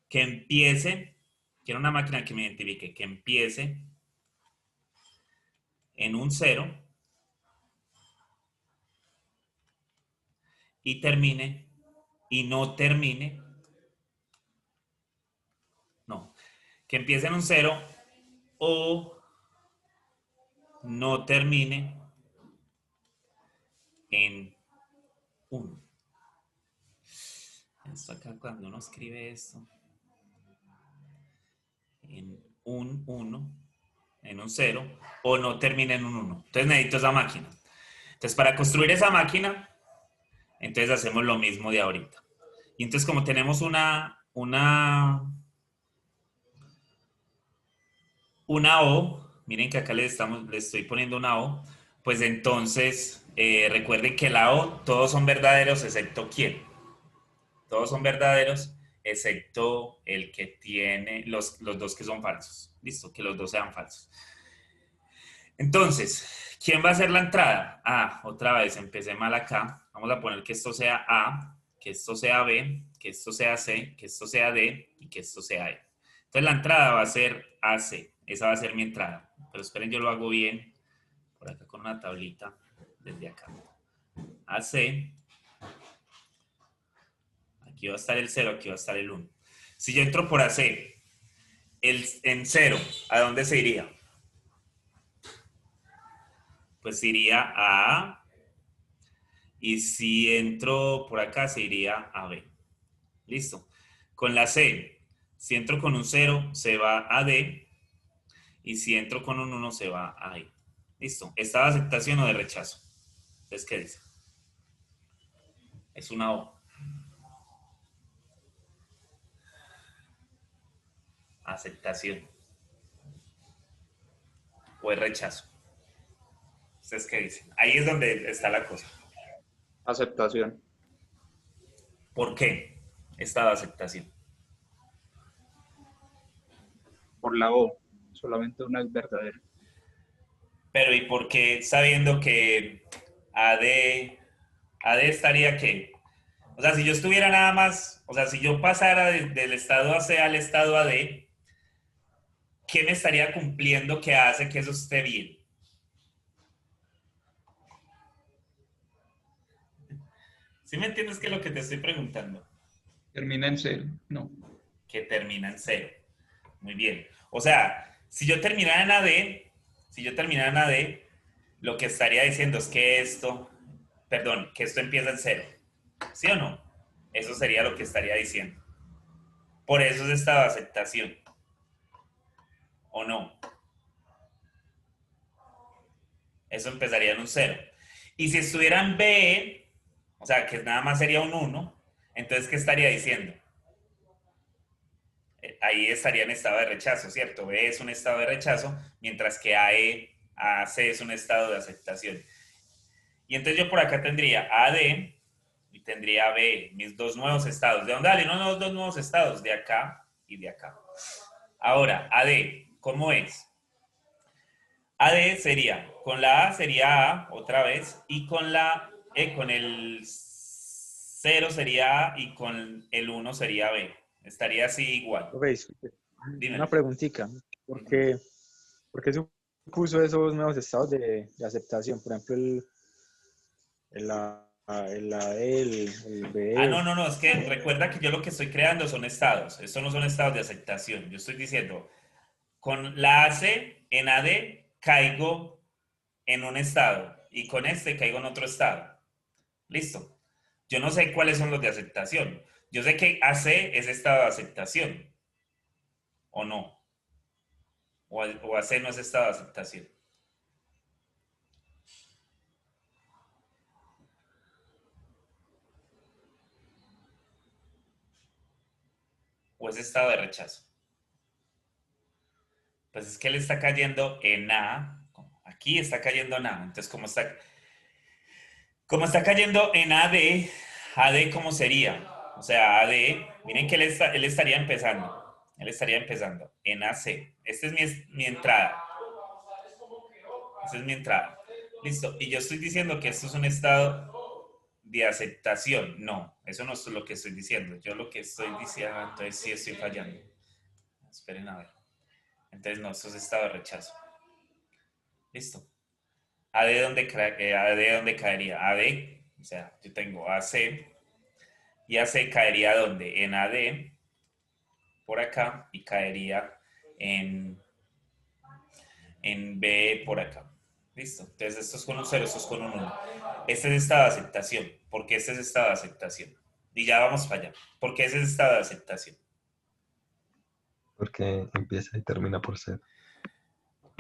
[SPEAKER 1] que empiece, quiero una máquina que me identifique, que empiece en un 0 y termine, y no termine, no, que empiece en un 0 o no termine en 1. Esto acá cuando uno escribe esto en un 1, en un 0, o no termine en un 1. Entonces necesito esa máquina. Entonces para construir esa máquina, entonces hacemos lo mismo de ahorita. Y entonces como tenemos una O, miren que acá le estoy poniendo una O, pues entonces recuerden que la O, todos son verdaderos excepto quién. Todos son verdaderos excepto el que tiene los dos que son falsos. Listo, que los dos sean falsos. Entonces, ¿quién va a hacer la entrada? Otra vez, empecé mal acá. Vamos a poner que esto sea A, que esto sea B, que esto sea C, que esto sea D y que esto sea E. Entonces la entrada va a ser AC. Esa va a ser mi entrada. Pero esperen, yo lo hago bien. Por acá con una tablita. Desde acá. AC. Aquí va a estar el 0, aquí va a estar el 1. Si yo entro por AC, en 0, ¿a dónde se iría? Pues iría a A. Y si entro por acá, se iría a B. Listo. Con la C, si entro con un 0, se va a D. Y si entro con un 1, se va a E. Listo. ¿Está de aceptación o de rechazo? Entonces, ¿qué dice? Es una O. Aceptación. O es rechazo. ¿Ustedes qué dicen? Ahí es donde está la cosa.
[SPEAKER 6] Aceptación.
[SPEAKER 1] ¿Por qué está de aceptación?
[SPEAKER 6] Por la O. Solamente una es verdadera.
[SPEAKER 1] Pero ¿y por qué sabiendo que AD estaría qué? O sea, si yo estuviera nada más, o sea, si yo pasara del estado AC al estado AD, ¿qué me estaría cumpliendo que hace que eso esté bien? ¿Sí me entiendes qué es lo que te estoy preguntando?
[SPEAKER 2] Termina en 0. No.
[SPEAKER 1] Que termina en 0. Muy bien. O sea, si yo terminara en AD, lo que estaría diciendo es que esto empieza en 0. ¿Sí o no? Eso sería lo que estaría diciendo. Por eso es estado de aceptación. ¿O no? Eso empezaría en un 0. Y si estuviera en B, o sea, que nada más sería un 1, entonces, ¿qué estaría diciendo? Ahí estaría en estado de rechazo, ¿cierto? B es un estado de rechazo, mientras que AC es un estado de aceptación. Y entonces yo por acá tendría AD y tendría B, mis dos nuevos estados. ¿De dónde salen los dos nuevos estados? De acá y de acá. Ahora, AD, ¿cómo es? AD sería, con la A sería A otra vez, y con con el 0 sería A y con el 1 sería B. Estaría así igual.
[SPEAKER 6] Profe, disculpe, una
[SPEAKER 1] Dímelo.
[SPEAKER 6] preguntita. ¿Por qué, por qué se puso esos nuevos estados de aceptación? Por ejemplo, el A, el AD, el
[SPEAKER 1] No,
[SPEAKER 6] BE.
[SPEAKER 1] no, no, es que recuerda que yo lo que estoy creando son estados. Estos no son estados de aceptación. Yo estoy diciendo, con la AC en AD caigo en un estado y con este caigo en otro estado. Listo. Yo no sé cuáles son los de aceptación. Yo sé que AC es estado de aceptación, ¿o no? O AC no es estado de aceptación. O es estado de rechazo. Pues es que él está cayendo en A. Aquí está cayendo en A. Entonces, como está cayendo en AD, AD ¿cómo sería? O sea, AD, miren que él estaría empezando. Él estaría empezando en AC. Esta es mi entrada. Esta es mi entrada. Listo. Y yo estoy diciendo que esto es un estado de aceptación. No, eso no es lo que estoy diciendo. Yo lo que estoy diciendo, entonces sí estoy fallando. Esperen a ver. Entonces no, esto es estado de rechazo. Listo. AD dónde caería. AD, o sea, yo tengo AC. Y AC caería ¿dónde? En AD, por acá, y caería en, en B por acá. Listo. Entonces esto es con un 0, esto es con un 1. Este es estado de aceptación. ¿Por qué este es estado de aceptación? Y ya vamos para allá. ¿Por qué ese es estado de aceptación?
[SPEAKER 3] Porque empieza y termina por ser.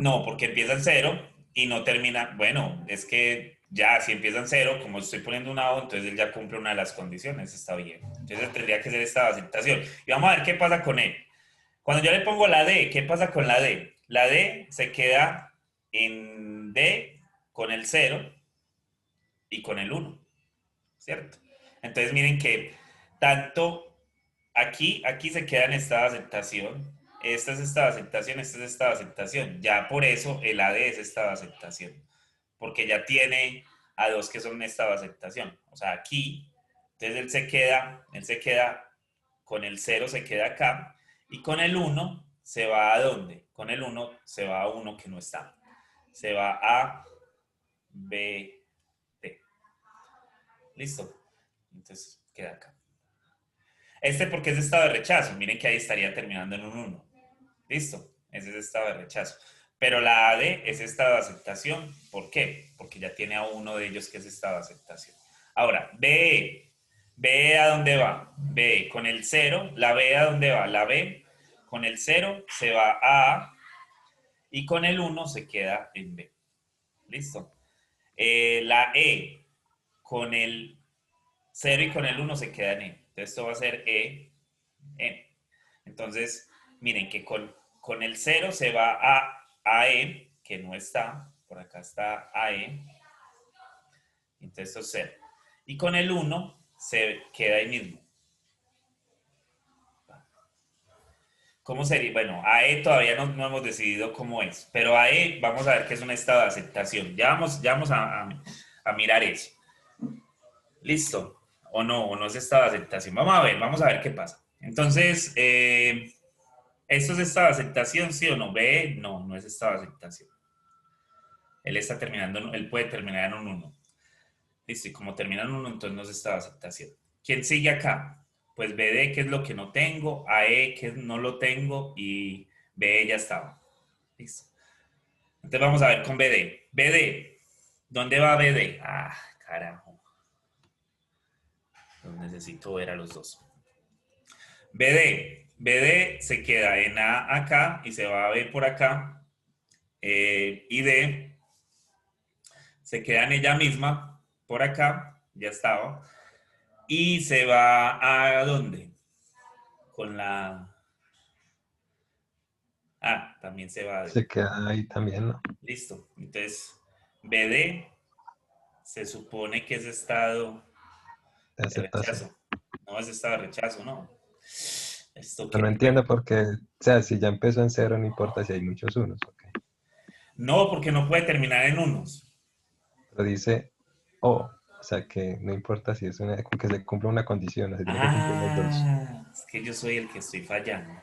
[SPEAKER 1] No, porque empieza en 0 y no termina. Bueno, es que ya si empieza en 0, como estoy poniendo un A, entonces él ya cumple una de las condiciones, está bien. Entonces tendría que ser estado de aceptación. Y vamos a ver qué pasa con él. Cuando yo le pongo la D, ¿qué pasa con la D? La D se queda en D con el 0 y con el 1, ¿cierto? Entonces miren que tanto aquí se queda en estado de aceptación, este es estado de aceptación, este es estado de aceptación. Ya por eso el AD es estado de aceptación, porque ya tiene a dos que son en estado de aceptación. O sea, aquí, entonces él se queda con el 0 se queda acá, y con el 1 se va ¿a dónde? Con el 1 se va a uno que no está. Se va a B, D. ¿Listo? Entonces queda acá. Este porque es estado de rechazo. Miren que ahí estaría terminando en un 1. ¿Listo? Ese es estado de rechazo. Pero la AD es estado de aceptación. ¿Por qué? Porque ya tiene a uno de ellos que es estado de aceptación. Ahora, BE. ¿BE a dónde va? BE con el 0. ¿La B a dónde va? La B con el 0 se va a A y con el 1 se queda en B. ¿Listo? La E con el 0 y con el 1 se queda en E. Entonces esto va a ser E, N. Entonces, miren que con el 0 se va a E, que no está. Por acá está AE. Entonces esto es 0. Y con el 1 se queda ahí mismo. ¿Cómo sería? Bueno, AE todavía no hemos decidido cómo es, pero AE vamos a ver que es un estado de aceptación. Ya vamos a mirar eso. ¿Listo? O no es estado de aceptación. Vamos a ver qué pasa. Entonces, ¿esto es estado de aceptación, sí o no? B, no es estado de aceptación. Él puede terminar en un 1. Listo, y como termina en 1, entonces no es estado de aceptación. ¿Quién sigue acá? Pues BD, que es lo que no tengo, AE, que no lo tengo, y BE ya estaba. Listo. Entonces vamos a ver con BD. BD, ¿dónde va BD? Ah, carajo. Los necesito ver a los dos. BD se queda en A acá y se va a B por acá. Y D se queda en ella misma, por acá, ya estaba, y se va ¿a dónde? Con la... Ah, también se va a D.
[SPEAKER 3] Se queda ahí también, ¿no?
[SPEAKER 1] Listo. Entonces, BD se supone que es estado
[SPEAKER 3] De
[SPEAKER 1] de
[SPEAKER 3] aceptación.
[SPEAKER 1] rechazo. No es estado de rechazo, ¿no? Esto
[SPEAKER 3] Pero no
[SPEAKER 1] que...
[SPEAKER 3] entiendo por qué, o sea, si ya empezó en cero, no importa si hay muchos unos, ok.
[SPEAKER 1] No, porque no puede terminar en unos.
[SPEAKER 3] Pero dice o sea que no importa si es una, con que se cumpla una condición, se tiene que cumplir las dos.
[SPEAKER 1] Es que yo soy el que estoy fallando.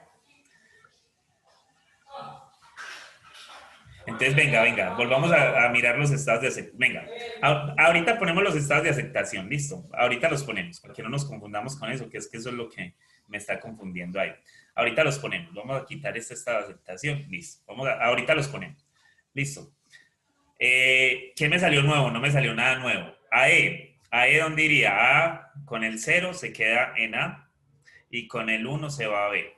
[SPEAKER 1] Entonces, venga, volvamos a mirar los estados de aceptación. Venga, ahorita ponemos los estados de aceptación, listo. Ahorita los ponemos, para que no nos confundamos con eso, que es que eso es lo que me está confundiendo ahí. Ahorita los ponemos, vamos a quitar este estado de aceptación, listo. Ahorita los ponemos, listo. ¿Qué me salió nuevo? No me salió nada nuevo. AE, ¿dónde iría? A con el 0 se queda en A y con el 1 se va a B.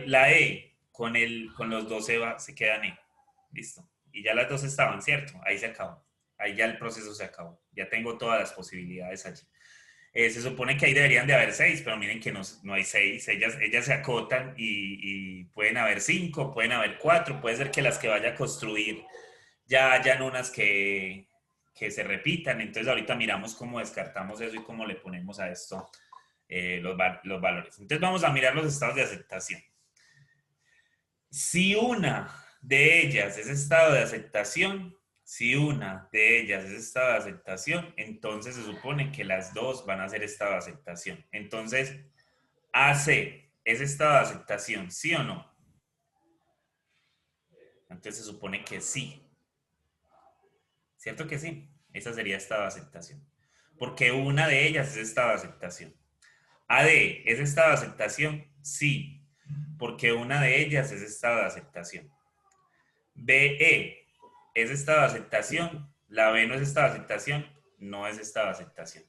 [SPEAKER 1] La E, con los dos se queda en E. Listo. Y ya las dos estaban, ¿cierto? Ahí se acabó. Ahí ya el proceso se acabó. Ya tengo todas las posibilidades allí. Se supone que ahí deberían de haber 6, pero miren que no hay 6. Ellas se acotan y pueden haber 5, pueden haber 4. Puede ser que las que vaya a construir ya hayan unas que se repitan. Entonces ahorita miramos cómo descartamos eso y cómo le ponemos a esto los valores. Entonces vamos a mirar los estados de aceptación. Si una de ellas es estado de aceptación, entonces se supone que las dos van a ser estado de aceptación. Entonces, AC es estado de aceptación, ¿sí o no? Entonces se supone que sí. ¿Cierto que sí? Esa sería estado de aceptación. Porque una de ellas es estado de aceptación. AD es estado de aceptación, sí. Porque una de ellas es estado de aceptación. BE es estado de aceptación. La B no es estado de aceptación, no es estado de aceptación.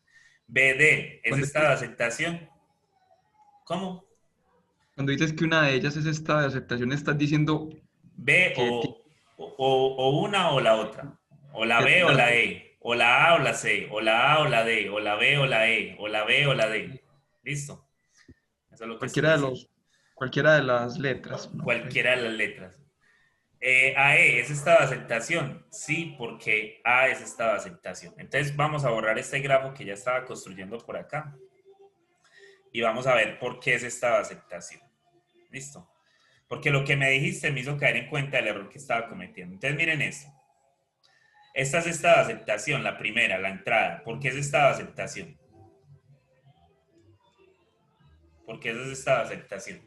[SPEAKER 1] BD es
[SPEAKER 2] Cuando,
[SPEAKER 1] estado de aceptación. ¿Cómo?
[SPEAKER 2] cuando dices que una de ellas es estado de aceptación, estás diciendo
[SPEAKER 1] B
[SPEAKER 2] que,
[SPEAKER 1] o una o la otra. O la
[SPEAKER 2] que
[SPEAKER 1] B o
[SPEAKER 2] las
[SPEAKER 1] la
[SPEAKER 2] dos-
[SPEAKER 1] E. O la A o la C. O la A o la D. O la B o la E. O la B o la D. ¿Listo? Eso es lo que estoy
[SPEAKER 2] cualquiera de
[SPEAKER 1] diciendo.
[SPEAKER 2] los, cualquiera de las letras, ¿no?
[SPEAKER 1] Cualquiera de las letras. AE es estado de aceptación. Sí, porque A es estado de aceptación. Entonces vamos a borrar este grafo que ya estaba construyendo por acá. Y vamos a ver por qué es estado de aceptación. ¿Listo? Porque lo que me dijiste me hizo caer en cuenta del error que estaba cometiendo. Entonces miren esto. Esta es estado de aceptación, la primera, la entrada. ¿Por qué es estado de aceptación? ¿Por qué es estado de aceptación?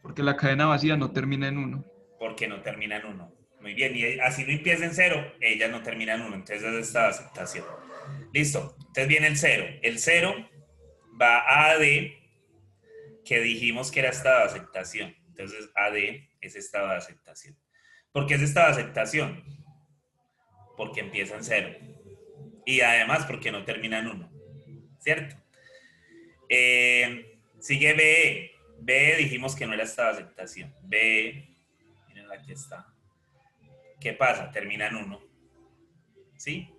[SPEAKER 2] Porque la cadena vacía no termina en 1.
[SPEAKER 1] Porque no termina en 1. Muy bien, y así no empieza en 0, ella no termina en 1, entonces es estado de aceptación. Listo, entonces viene el 0. El 0 va a AD, que dijimos que era estado de aceptación. Entonces AD es estado de aceptación. ¿Por qué es estado de aceptación? Porque empieza en 0. Y además porque no termina en 1. ¿Cierto? Sigue BE. BE dijimos que no era estado de aceptación. BE, miren aquí está. ¿Qué pasa? Termina en 1. ¿Sí?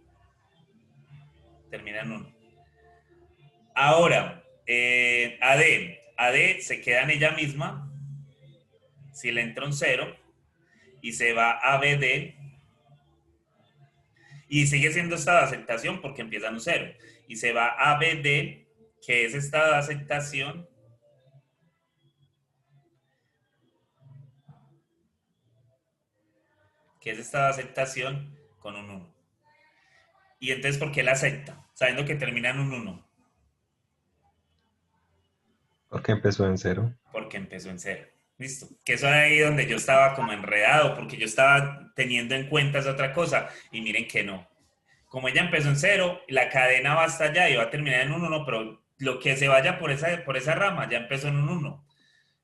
[SPEAKER 1] Termina en 1. Ahora, AD. AD se queda en ella misma. Si le entra un 0 y se va a BD y sigue siendo estado de aceptación porque empieza en un 0 y se va a BD, que es estado de aceptación, con un 1. Y entonces, ¿por qué la acepta? Sabiendo que termina en un 1.
[SPEAKER 3] Porque empezó en cero.
[SPEAKER 1] Porque empezó en 0. Listo. Que eso es ahí donde yo estaba como enredado, porque yo estaba teniendo en cuenta esa otra cosa. Y miren que no. Como ella empezó en 0, la cadena va hasta allá y va a terminar en un 1, pero lo que se vaya por esa rama ya empezó en un 1.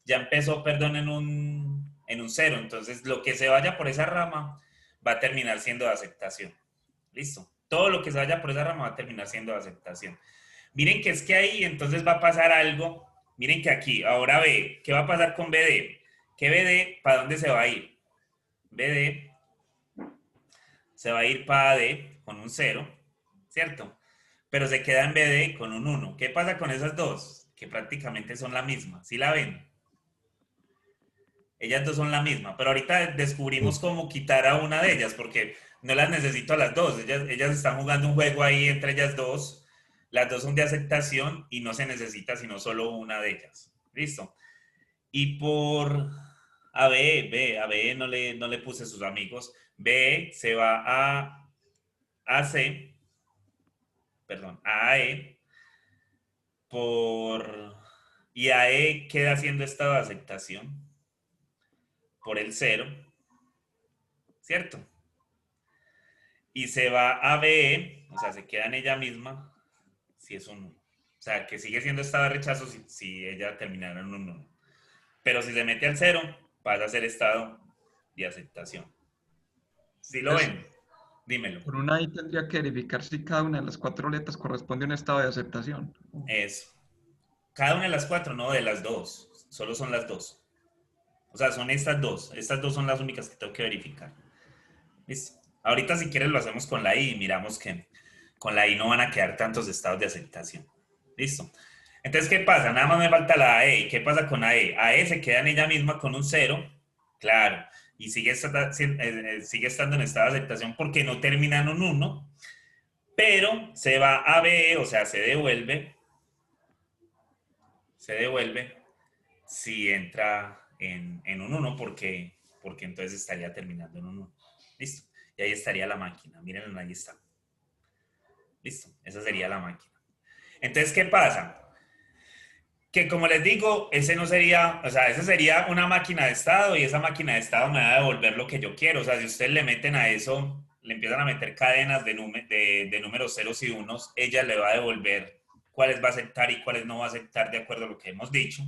[SPEAKER 1] Ya empezó, perdón, en un 0. Entonces, lo que se vaya por esa rama va a terminar siendo de aceptación. Listo. Todo lo que se vaya por esa rama va a terminar siendo de aceptación. Miren que es que ahí entonces va a pasar algo. Miren que aquí, ahora B, ¿qué va a pasar con BD? ¿Qué BD, para dónde se va a ir? BD se va a ir para AD con un 0, ¿cierto? Pero se queda en BD con un 1. ¿Qué pasa con esas dos? Que prácticamente son la misma. ¿Sí la ven? Ellas dos son la misma, pero ahorita descubrimos cómo quitar a una de ellas, porque no las necesito a las dos. Ellas están jugando un juego ahí entre ellas dos. Las dos son de aceptación y no se necesita sino solo una de ellas. ¿Listo? Y por a B no le puse sus amigos. B se va a AC, perdón, a AE, y AE queda haciendo estado de aceptación por el 0, ¿cierto? Y se va a BE, o sea, se queda en ella misma, si es un 1. O sea, que sigue siendo estado de rechazo si ella terminara en un 1. Pero si se mete al 0, pasa a ser estado de aceptación. ¿Sí lo ven? Dímelo.
[SPEAKER 2] Por una ahí tendría que verificar si cada una de las 4 letras corresponde a un estado de aceptación.
[SPEAKER 1] Eso. Cada una de las 4, no, de las 2. Solo son las 2. O sea, son estas dos. Estas dos son las únicas que tengo que verificar. ¿Listo? Ahorita si quieres lo hacemos con la I y miramos que con la I no van a quedar tantos estados de aceptación. ¿Listo? Entonces, ¿qué pasa? Nada más me falta la AE. ¿Y qué pasa con AE? AE se queda en ella misma con un 0. Claro. Y sigue estando en estado de aceptación porque no termina en un 1. Pero se va a BE, o sea, se devuelve si entra en un 1 porque entonces estaría terminando en un 1. Listo. Y ahí estaría la máquina. Miren, ahí está. Listo. Esa sería la máquina. Entonces, ¿qué pasa? Que como les digo, esa sería una máquina de estado y esa máquina de estado me va a devolver lo que yo quiero. O sea, si ustedes le meten a eso, le empiezan a meter cadenas de números ceros y unos, ella le va a devolver cuáles va a aceptar y cuáles no va a aceptar de acuerdo a lo que hemos dicho.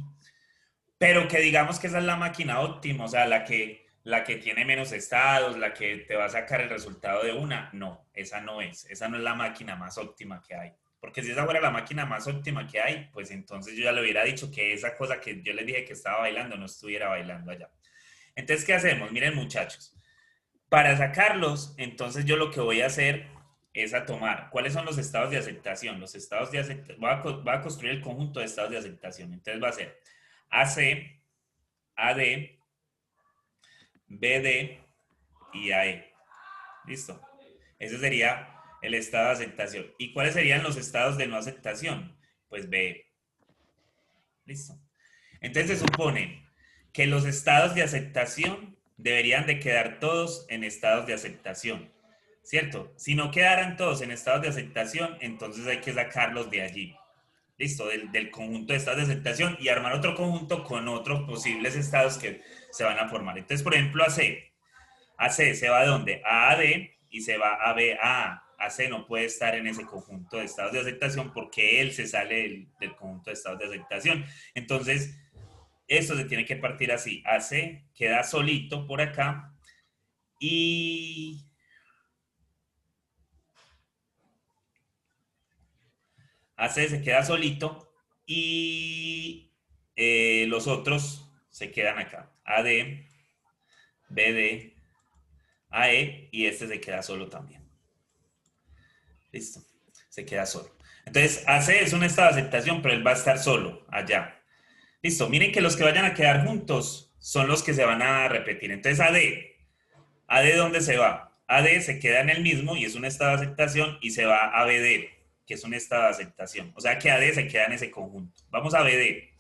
[SPEAKER 1] Pero que digamos que esa es la máquina óptima, o sea, la que tiene menos estados, la que te va a sacar el resultado de una. No, esa no es la máquina más óptima que hay. Porque si esa fuera la máquina más óptima que hay, pues entonces yo ya le hubiera dicho que esa cosa que yo les dije que estaba bailando no estuviera bailando allá. Entonces, ¿qué hacemos? Miren, muchachos, para sacarlos, entonces yo lo que voy a hacer es a tomar, ¿cuáles son los estados de aceptación? Los estados de aceptación, voy a construir el conjunto de estados de aceptación. Entonces va a ser AC, AD, BD y AE. ¿Listo? Ese sería el estado de aceptación. ¿Y cuáles serían los estados de no aceptación? Pues BE. ¿Listo? Entonces se supone que los estados de aceptación deberían de quedar todos en estados de aceptación, ¿cierto? Si no quedaran todos en estados de aceptación, entonces hay que sacarlos de allí. ¿Listo? Del conjunto de estados de aceptación y armar otro conjunto con otros posibles estados que se van a formar. Entonces, por ejemplo, AC se va a ¿dónde? A AD y se va a BA. AC no puede estar en ese conjunto de estados de aceptación porque él se sale del conjunto de estados de aceptación. Entonces, esto se tiene que partir así. AC queda solito por acá y AC se queda solito y los otros se quedan acá. AD, BD, AE y este se queda solo también. Listo. Se queda solo. Entonces, AC es un estado de aceptación, pero él va a estar solo allá. Listo. Miren que los que vayan a quedar juntos son los que se van a repetir. Entonces, AD ¿dónde se va? AD se queda en el mismo y es un estado de aceptación y se va a BD, que es un estado de aceptación. O sea que AD se queda en ese conjunto. Vamos a BD.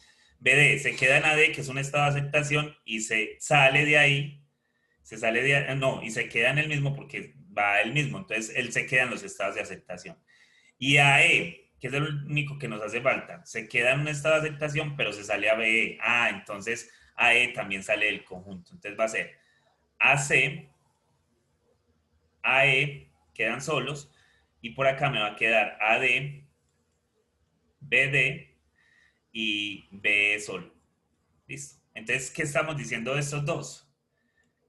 [SPEAKER 1] BD se queda en AD, que es un estado de aceptación, y se sale de ahí. Y se queda en el mismo porque va el mismo. Entonces, él se queda en los estados de aceptación. Y AE, que es el único que nos hace falta, se queda en un estado de aceptación, pero se sale a BE. Entonces AE también sale del conjunto. Entonces va a ser AC, AE, quedan solos, y por acá me va a quedar AD, BD y BE solo. ¿Listo? Entonces, ¿qué estamos diciendo de estos dos?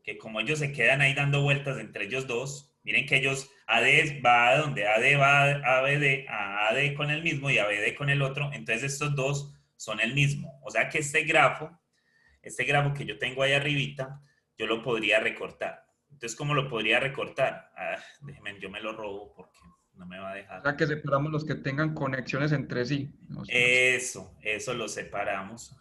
[SPEAKER 1] Que como ellos se quedan ahí dando vueltas entre ellos dos, miren que ellos, AD va a donde, AD va a BD, a AD con el mismo y a BD con el otro, entonces estos dos son el mismo. O sea que este grafo que yo tengo ahí arribita, yo lo podría recortar. Entonces, ¿cómo lo podría recortar? Ah, déjeme, yo me lo robo porque no me va a
[SPEAKER 2] O
[SPEAKER 1] dejar.
[SPEAKER 2] sea que separamos los que tengan conexiones entre sí. No sé.
[SPEAKER 1] Eso lo separamos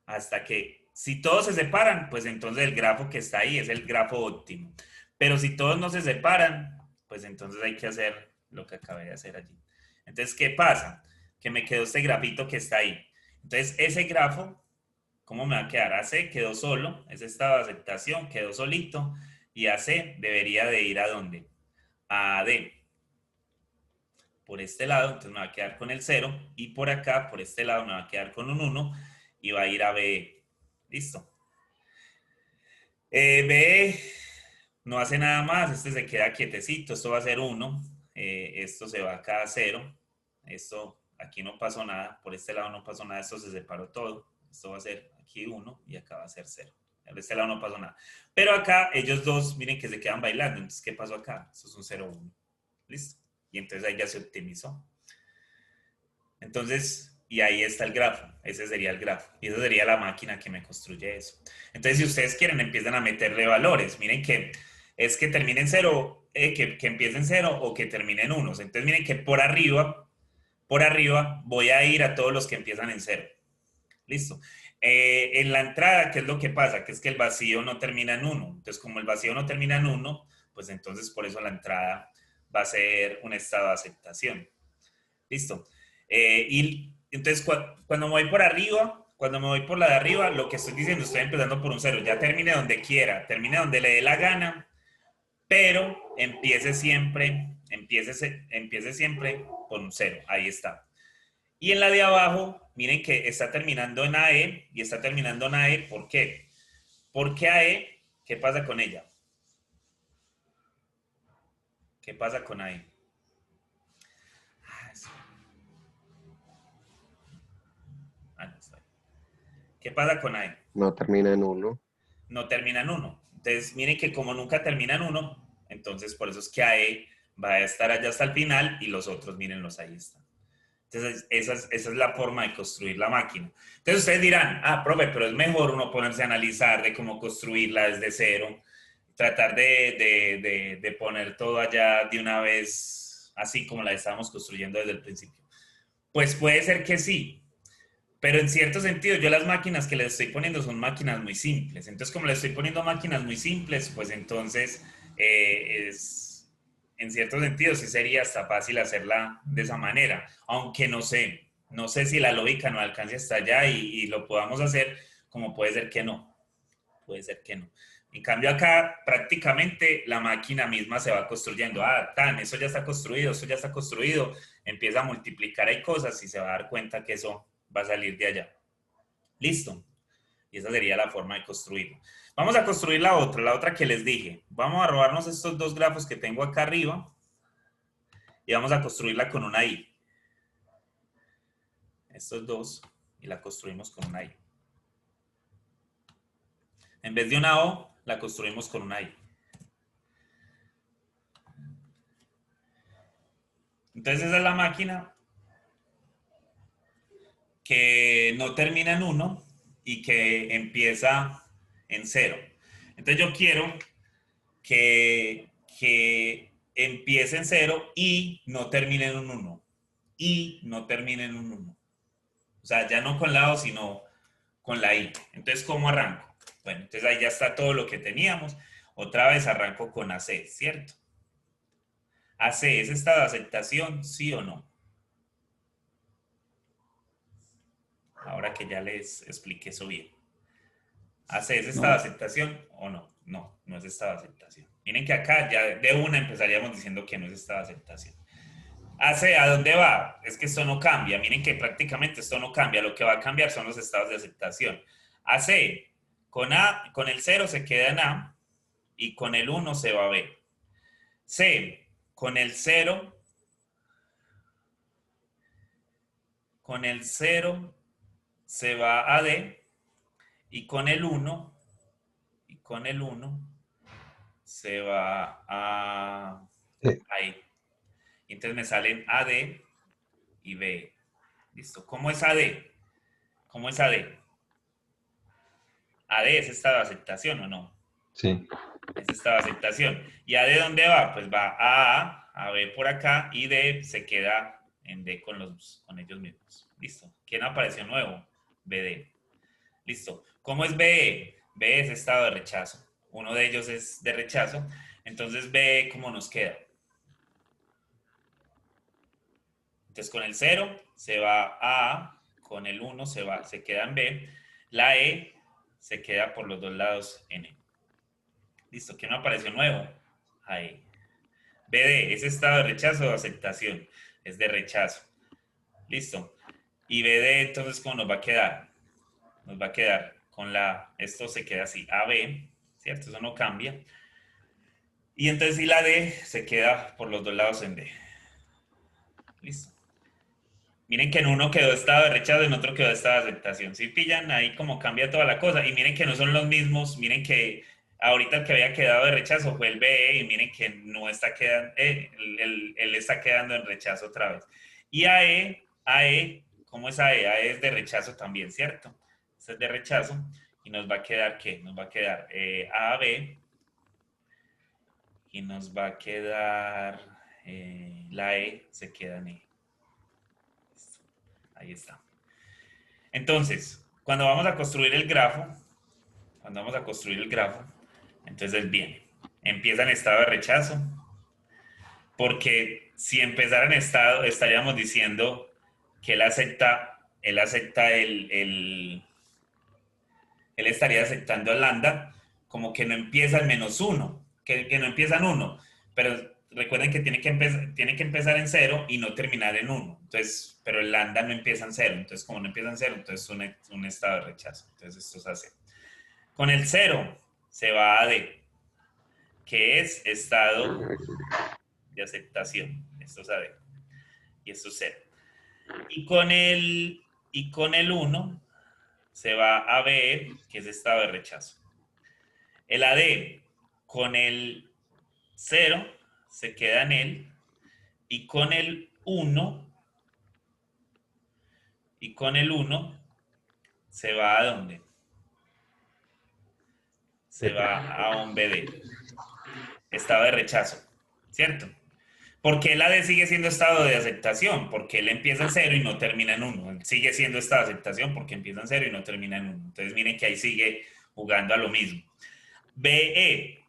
[SPEAKER 1] hasta que, si todos se separan, pues entonces el grafo que está ahí es el grafo óptimo. Pero si todos no se separan, pues entonces hay que hacer lo que acabé de hacer allí. Entonces, ¿qué pasa? Que me quedó este grafito que está ahí. Entonces, ese grafo, ¿cómo me va a quedar? AC quedó solo, ese estado de aceptación quedó solito, y AC debería de ir ¿a dónde? A AD. Por este lado, entonces me va a quedar con el 0, y por acá, por este lado, me va a quedar con un 1, y va a ir a BE. Listo. BE no hace nada más, este se queda quietecito, esto va a ser 1, esto se va acá a 0, esto aquí no pasó nada, por este lado no pasó nada, esto se separó todo, esto va a ser aquí 1 y acá va a ser 0. Por este lado no pasó nada. Pero acá ellos dos, miren que se quedan bailando, entonces ¿qué pasó acá? Esto es un 0, 1. Listo. Y entonces ahí ya se optimizó. Entonces, y ahí está el grafo, ese sería el grafo, y esa sería la máquina que me construye eso. Entonces, si ustedes quieren, empiezan a meterle valores. Miren que es que termine en 0, que empiece en 0 o que termine en 1. Entonces, miren que por arriba voy a ir a todos los que empiezan en 0. Listo. En la entrada, ¿qué es lo que pasa? Que es que el vacío no termina en 1. Entonces, como el vacío no termina en 1, pues entonces por eso la entrada va a ser un estado de aceptación. Listo. Y entonces, cuando me voy por arriba, cuando me voy por la de arriba, lo que estoy diciendo, estoy empezando por un 0. Ya termine donde quiera, termine donde le dé la gana, pero empiece siempre por un 0. Ahí está. Y en la de abajo, miren que está terminando en AE y está terminando en AE. ¿Por qué? Porque AE, ¿qué pasa con ella? ¿Qué pasa con AE? ¿Qué pasa con AE?
[SPEAKER 7] No termina en 1.
[SPEAKER 1] No termina en 1. Entonces, miren que como nunca termina en 1, entonces por eso es que AE va a estar allá hasta el final y los otros, mírenlos, ahí están. Entonces, esa es la forma de construir la máquina. Entonces, ustedes dirán, profe, pero es mejor uno ponerse a analizar de cómo construirla desde cero, tratar de poner todo allá de una vez, así como la estábamos construyendo desde el principio. Pues puede ser que sí, pero en cierto sentido, yo las máquinas que les estoy poniendo son máquinas muy simples. Entonces, como les estoy poniendo máquinas muy simples, pues entonces en cierto sentido sí sería hasta fácil hacerla de esa manera. Aunque no sé si la lógica no alcance hasta allá y lo podamos hacer, como puede ser que no. Puede ser que no. En cambio acá prácticamente la máquina misma se va construyendo. Eso ya está construido, eso ya está construido. Empieza a multiplicar ahí cosas y se va a dar cuenta que eso va a salir de allá. Listo. Y esa sería la forma de construirlo. Vamos a construir la otra que les dije. Vamos a robarnos estos dos grafos que tengo acá arriba y vamos a construirla con una I. Estos dos y la construimos con una I. En vez de una O, la construimos con una I. Entonces esa es la máquina que no termina en 1 y que empieza en 0. Entonces yo quiero que empiece en 0 y no termine en un 1. Y no termine en un 1. O sea, ya no con la O, sino con la I. Entonces, ¿cómo arranco? Bueno, entonces ahí ya está todo lo que teníamos. Otra vez arranco con AC, ¿cierto? AC, ¿es estado de aceptación, sí o no? Ahora que ya les expliqué eso bien. ¿AC es estado de aceptación o no? No, no es estado de aceptación. Miren que acá ya de una empezaríamos diciendo que no es estado de aceptación. AC, ¿a dónde va? Es que esto no cambia. Miren que prácticamente esto no cambia. Lo que va a cambiar son los estados de aceptación. AC, con el 0 se queda en A y con el 1 se va a B. C, con el 0 se va a D y con el 1 se va a ahí. Y entonces me salen AD y B. Listo. ¿Cómo es AD? ¿Cómo es AD? ¿AD es estado de aceptación o no?
[SPEAKER 3] Sí.
[SPEAKER 1] Ese estado de aceptación. ¿Y A de dónde va? Pues va a B por acá y D se queda en D con ellos mismos. Listo. ¿Quién apareció nuevo? BD. Listo. ¿Cómo es BE? BE es estado de rechazo. Uno de ellos es de rechazo. Entonces BE, ¿cómo nos queda? Entonces con el 0 se va a A, con el 1 se queda en B. La E se queda por los dos lados en E. Listo. ¿Quién apareció nuevo? Ahí. BD, ¿es estado de rechazo o de aceptación? Es de rechazo. Listo. Y BD, entonces, ¿cómo nos va a quedar? Nos va a quedar con esto se queda así, AB, ¿cierto? Eso no cambia. Y entonces, y la D se queda por los dos lados en D. Listo. Miren que en uno quedó estado de rechazo y en otro quedó estado de aceptación. ¿Sí pillan ahí como cambia toda la cosa? Y miren que no son los mismos. Miren que ahorita el que había quedado de rechazo fue el BE y miren que no está quedando, él está quedando en rechazo otra vez. Y AE, ¿cómo es AE? AE es de rechazo también, ¿cierto? Este es de rechazo. Y nos va a quedar, ¿qué? Nos va a quedar AB y nos va a quedar la E se queda en E. Ahí está. Entonces, cuando vamos a construir el grafo, entonces él viene. Empieza en estado de rechazo, porque si empezara en estado, estaríamos diciendo que él estaría aceptando el lambda, como que no empieza en -1, que no empieza en 1, pero recuerden que tiene que empezar en 0 y no terminar en 1. Entonces, pero el lambda no empieza en 0. Entonces, como no empieza en 0, entonces es un estado de rechazo. Entonces, esto se hace. Con el 0 se va a D, que es estado de aceptación. Esto es AD. Y esto es 0. Y con el 1 se va a B, que es estado de rechazo. El AD con el 0 se queda en él. Y con el 1 se va a dónde? Se va a un BD. Estado de rechazo, ¿cierto? Porque el AD sigue siendo estado de aceptación, porque él empieza en 0 y no termina en 1. Él sigue siendo estado de aceptación porque empieza en 0 y no termina en 1. Entonces miren que ahí sigue jugando a lo mismo. BE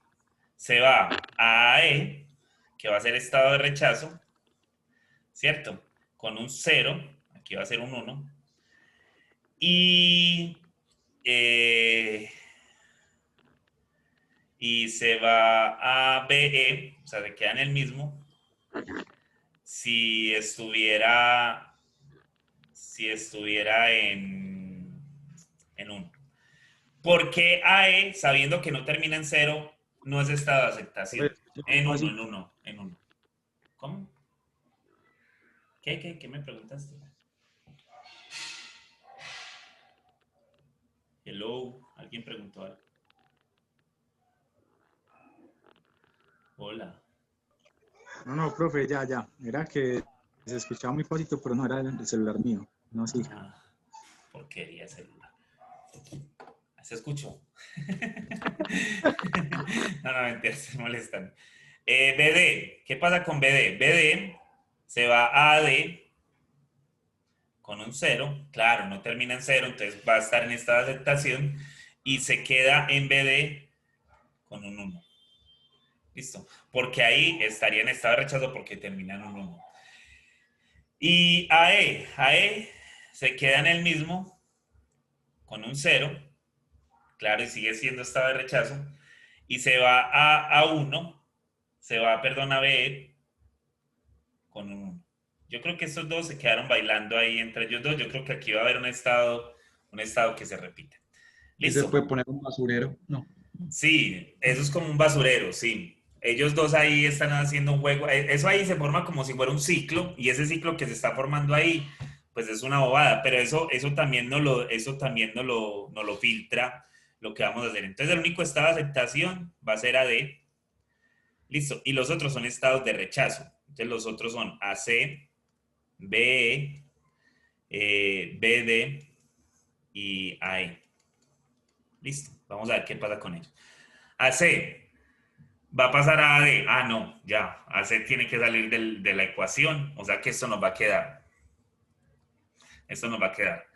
[SPEAKER 1] se va a AE, que va a ser estado de rechazo, ¿cierto? Con un 0, aquí va a ser un 1. Y se va a BE, o sea, se queda en el mismo, si estuviera en 1. ¿Por qué AE, sabiendo que no termina en 0, no es estado de aceptación? En 1. ¿Cómo? ¿Qué me preguntaste? Hello, ¿alguien preguntó algo? Hola.
[SPEAKER 6] No, profe, ya. Era que se escuchaba muy pasito, pero no era el celular mío. No, sí.
[SPEAKER 1] Porquería de celular. ¿Se escuchó? No, mentira, se molestan. BD, ¿qué pasa con BD? BD se va a AD con un 0, claro, no termina en 0, entonces va a estar en estado de aceptación y se queda en BD con un 1. Listo, porque ahí estaría en estado de rechazo porque termina en un 1. Y AE se queda en el mismo con un 0, claro, y sigue siendo estado de rechazo, y se va a 1, a BE con un 1. Yo creo que estos dos se quedaron bailando ahí entre ellos dos. Yo creo que aquí va a haber un estado que se repite.
[SPEAKER 2] ¿Y se
[SPEAKER 1] ¿Listo?
[SPEAKER 2] puede poner un basurero? No.
[SPEAKER 1] Sí, eso es como un basurero, sí. Ellos dos ahí están haciendo un juego. Eso ahí se forma como si fuera un ciclo, y ese ciclo que se está formando ahí, pues es una bobada, pero eso también no lo filtra lo que vamos a hacer. Entonces el único estado de aceptación va a ser AD. Listo. Y los otros son estados de rechazo. Entonces los otros son AC, BE, BD y AE. Listo. Vamos a ver qué pasa con ellos. AC va a pasar a AD. Ah, no, ya. AC tiene que salir de la ecuación. O sea que esto nos va a quedar. Esto nos va a quedar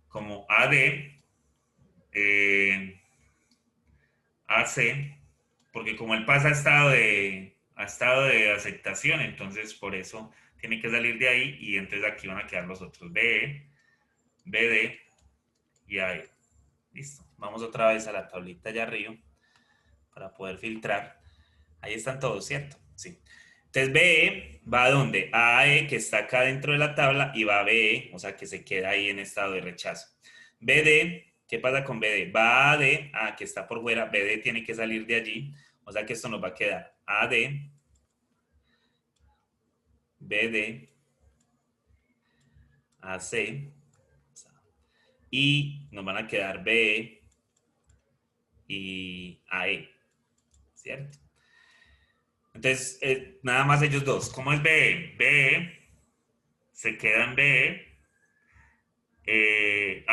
[SPEAKER 1] como AD, AC, porque como él pasa a estado de aceptación, entonces por eso tiene que salir de ahí y entonces aquí van a quedar los otros BE, BD y AE. Listo. Vamos otra vez a la tablita allá arriba para poder filtrar. Ahí están todos, ¿cierto? Sí. Entonces BE va a dónde? A AE, que está acá dentro de la tabla, y va a BE, o sea que se queda ahí en estado de rechazo. BD, ¿qué pasa con BD? Va a AD, que está por fuera, BD tiene que salir de allí, o sea que esto nos va a quedar AD, BD, AC, y nos van a quedar BE y AE, ¿cierto? Entonces, nada más ellos dos. ¿Cómo es BE? BE se queda en BE.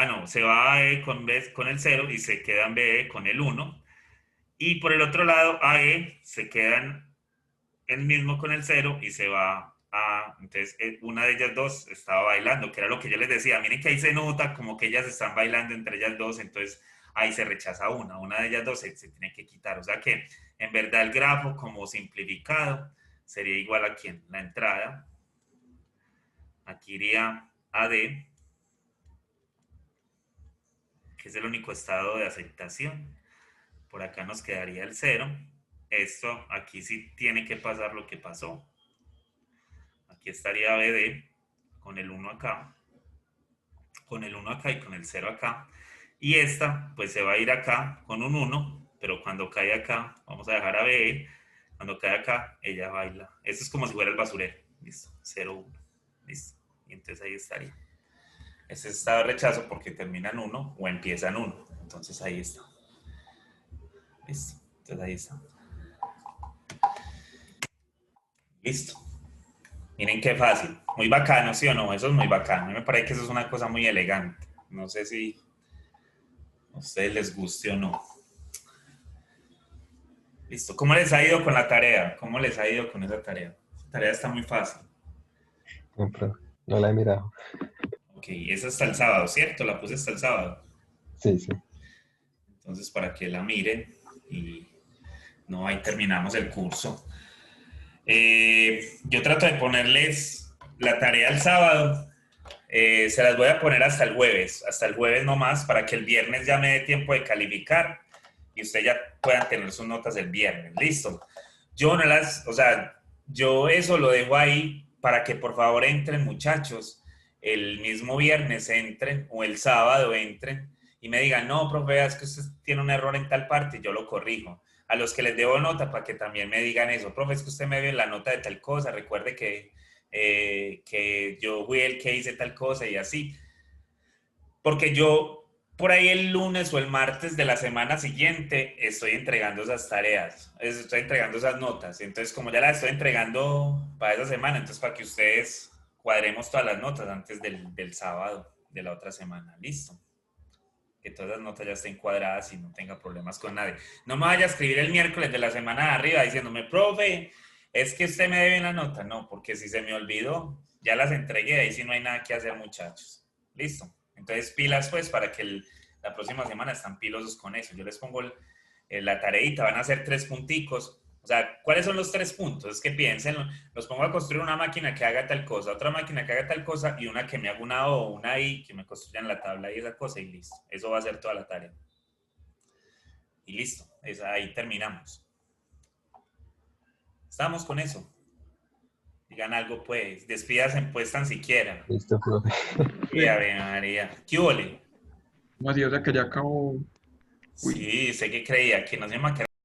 [SPEAKER 1] No, se va a AE con el 0 y se queda en BE con el 1. Y por el otro lado, AE se queda en el mismo con el 0 y se va a... Entonces, una de ellas dos estaba bailando, que era lo que yo les decía. Miren que ahí se nota como que ellas están bailando entre ellas dos, entonces ahí se rechaza una. Una de ellas dos se tiene que quitar. O sea que, en verdad, el grafo como simplificado sería igual a ¿quién? La entrada. Aquí iría AD, que es el único estado de aceptación. Por acá nos quedaría el 0. Esto, aquí sí tiene que pasar lo que pasó. Aquí estaría BD con el 1 acá, con el 1 acá y con el 0 acá. Y esta, pues se va a ir acá con un 1, pero cuando cae acá, vamos a dejar a BE. Cuando cae acá, ella baila. Esto es como si fuera el basurero. Listo, 0, 1. Listo. Y entonces ahí estaría. Este es estado de rechazo porque termina en 1 o empieza en 1. Entonces ahí está. Listo. Entonces ahí está. Listo. Miren qué fácil. Muy bacano, ¿sí o no? Eso es muy bacano. A mí me parece que eso es una cosa muy elegante. No sé si a ustedes les guste o no. Listo. ¿Cómo les ha ido con la tarea? ¿Cómo les ha ido con esa tarea? Esa tarea está muy fácil.
[SPEAKER 3] No, pero no la he mirado.
[SPEAKER 1] Ok, esa hasta el sábado, ¿cierto? La puse hasta el sábado.
[SPEAKER 3] Sí, sí.
[SPEAKER 1] Entonces, para que la miren y no, ahí terminamos el curso. Yo trato de ponerles la tarea el sábado. Se las voy a poner hasta el jueves nomás, para que el viernes ya me dé tiempo de calificar y ustedes ya puedan tener sus notas el viernes. Listo. Yo no las, o sea, yo eso lo dejo ahí para que por favor entren, muchachos, el mismo viernes entren o el sábado entren y me digan, no, profe, es que usted tiene un error en tal parte, y yo lo corrijo. A los que les debo nota, para que también me digan eso, profe, es que usted me dio la nota de tal cosa, recuerde que yo fui el que hice tal cosa y así. Porque yo por ahí el lunes o el martes de la semana siguiente estoy entregando esas tareas, estoy entregando esas notas. Entonces, como ya las estoy entregando para esa semana, entonces para que ustedes cuadremos todas las notas antes del sábado de la otra semana. Listo. Que todas las notas ya estén cuadradas y no tenga problemas con nadie. No me vaya a escribir el miércoles de la semana de arriba diciéndome, profe, es que usted me debe una nota. No, porque si se me olvidó, ya las entregué, ahí sí no hay nada que hacer, muchachos. Listo. Entonces, pilas pues para que la próxima semana están pilosos con eso. Yo les pongo la tareita, van a hacer 3 punticos. O sea, ¿cuáles son los 3 puntos? Es que piensen, los pongo a construir una máquina que haga tal cosa, otra máquina que haga tal cosa y una que me haga una O, una I, que me construyan la tabla y esa cosa y listo. Eso va a ser toda la tarea. Y listo, ahí terminamos. Estamos con eso. Digan algo pues, despídanse pues tan siquiera.
[SPEAKER 3] Listo, profe.
[SPEAKER 1] Y a ver, María, ¿qué huele?
[SPEAKER 2] Como así, o sea que ya acabó.
[SPEAKER 1] Sí, sé que creía que no se me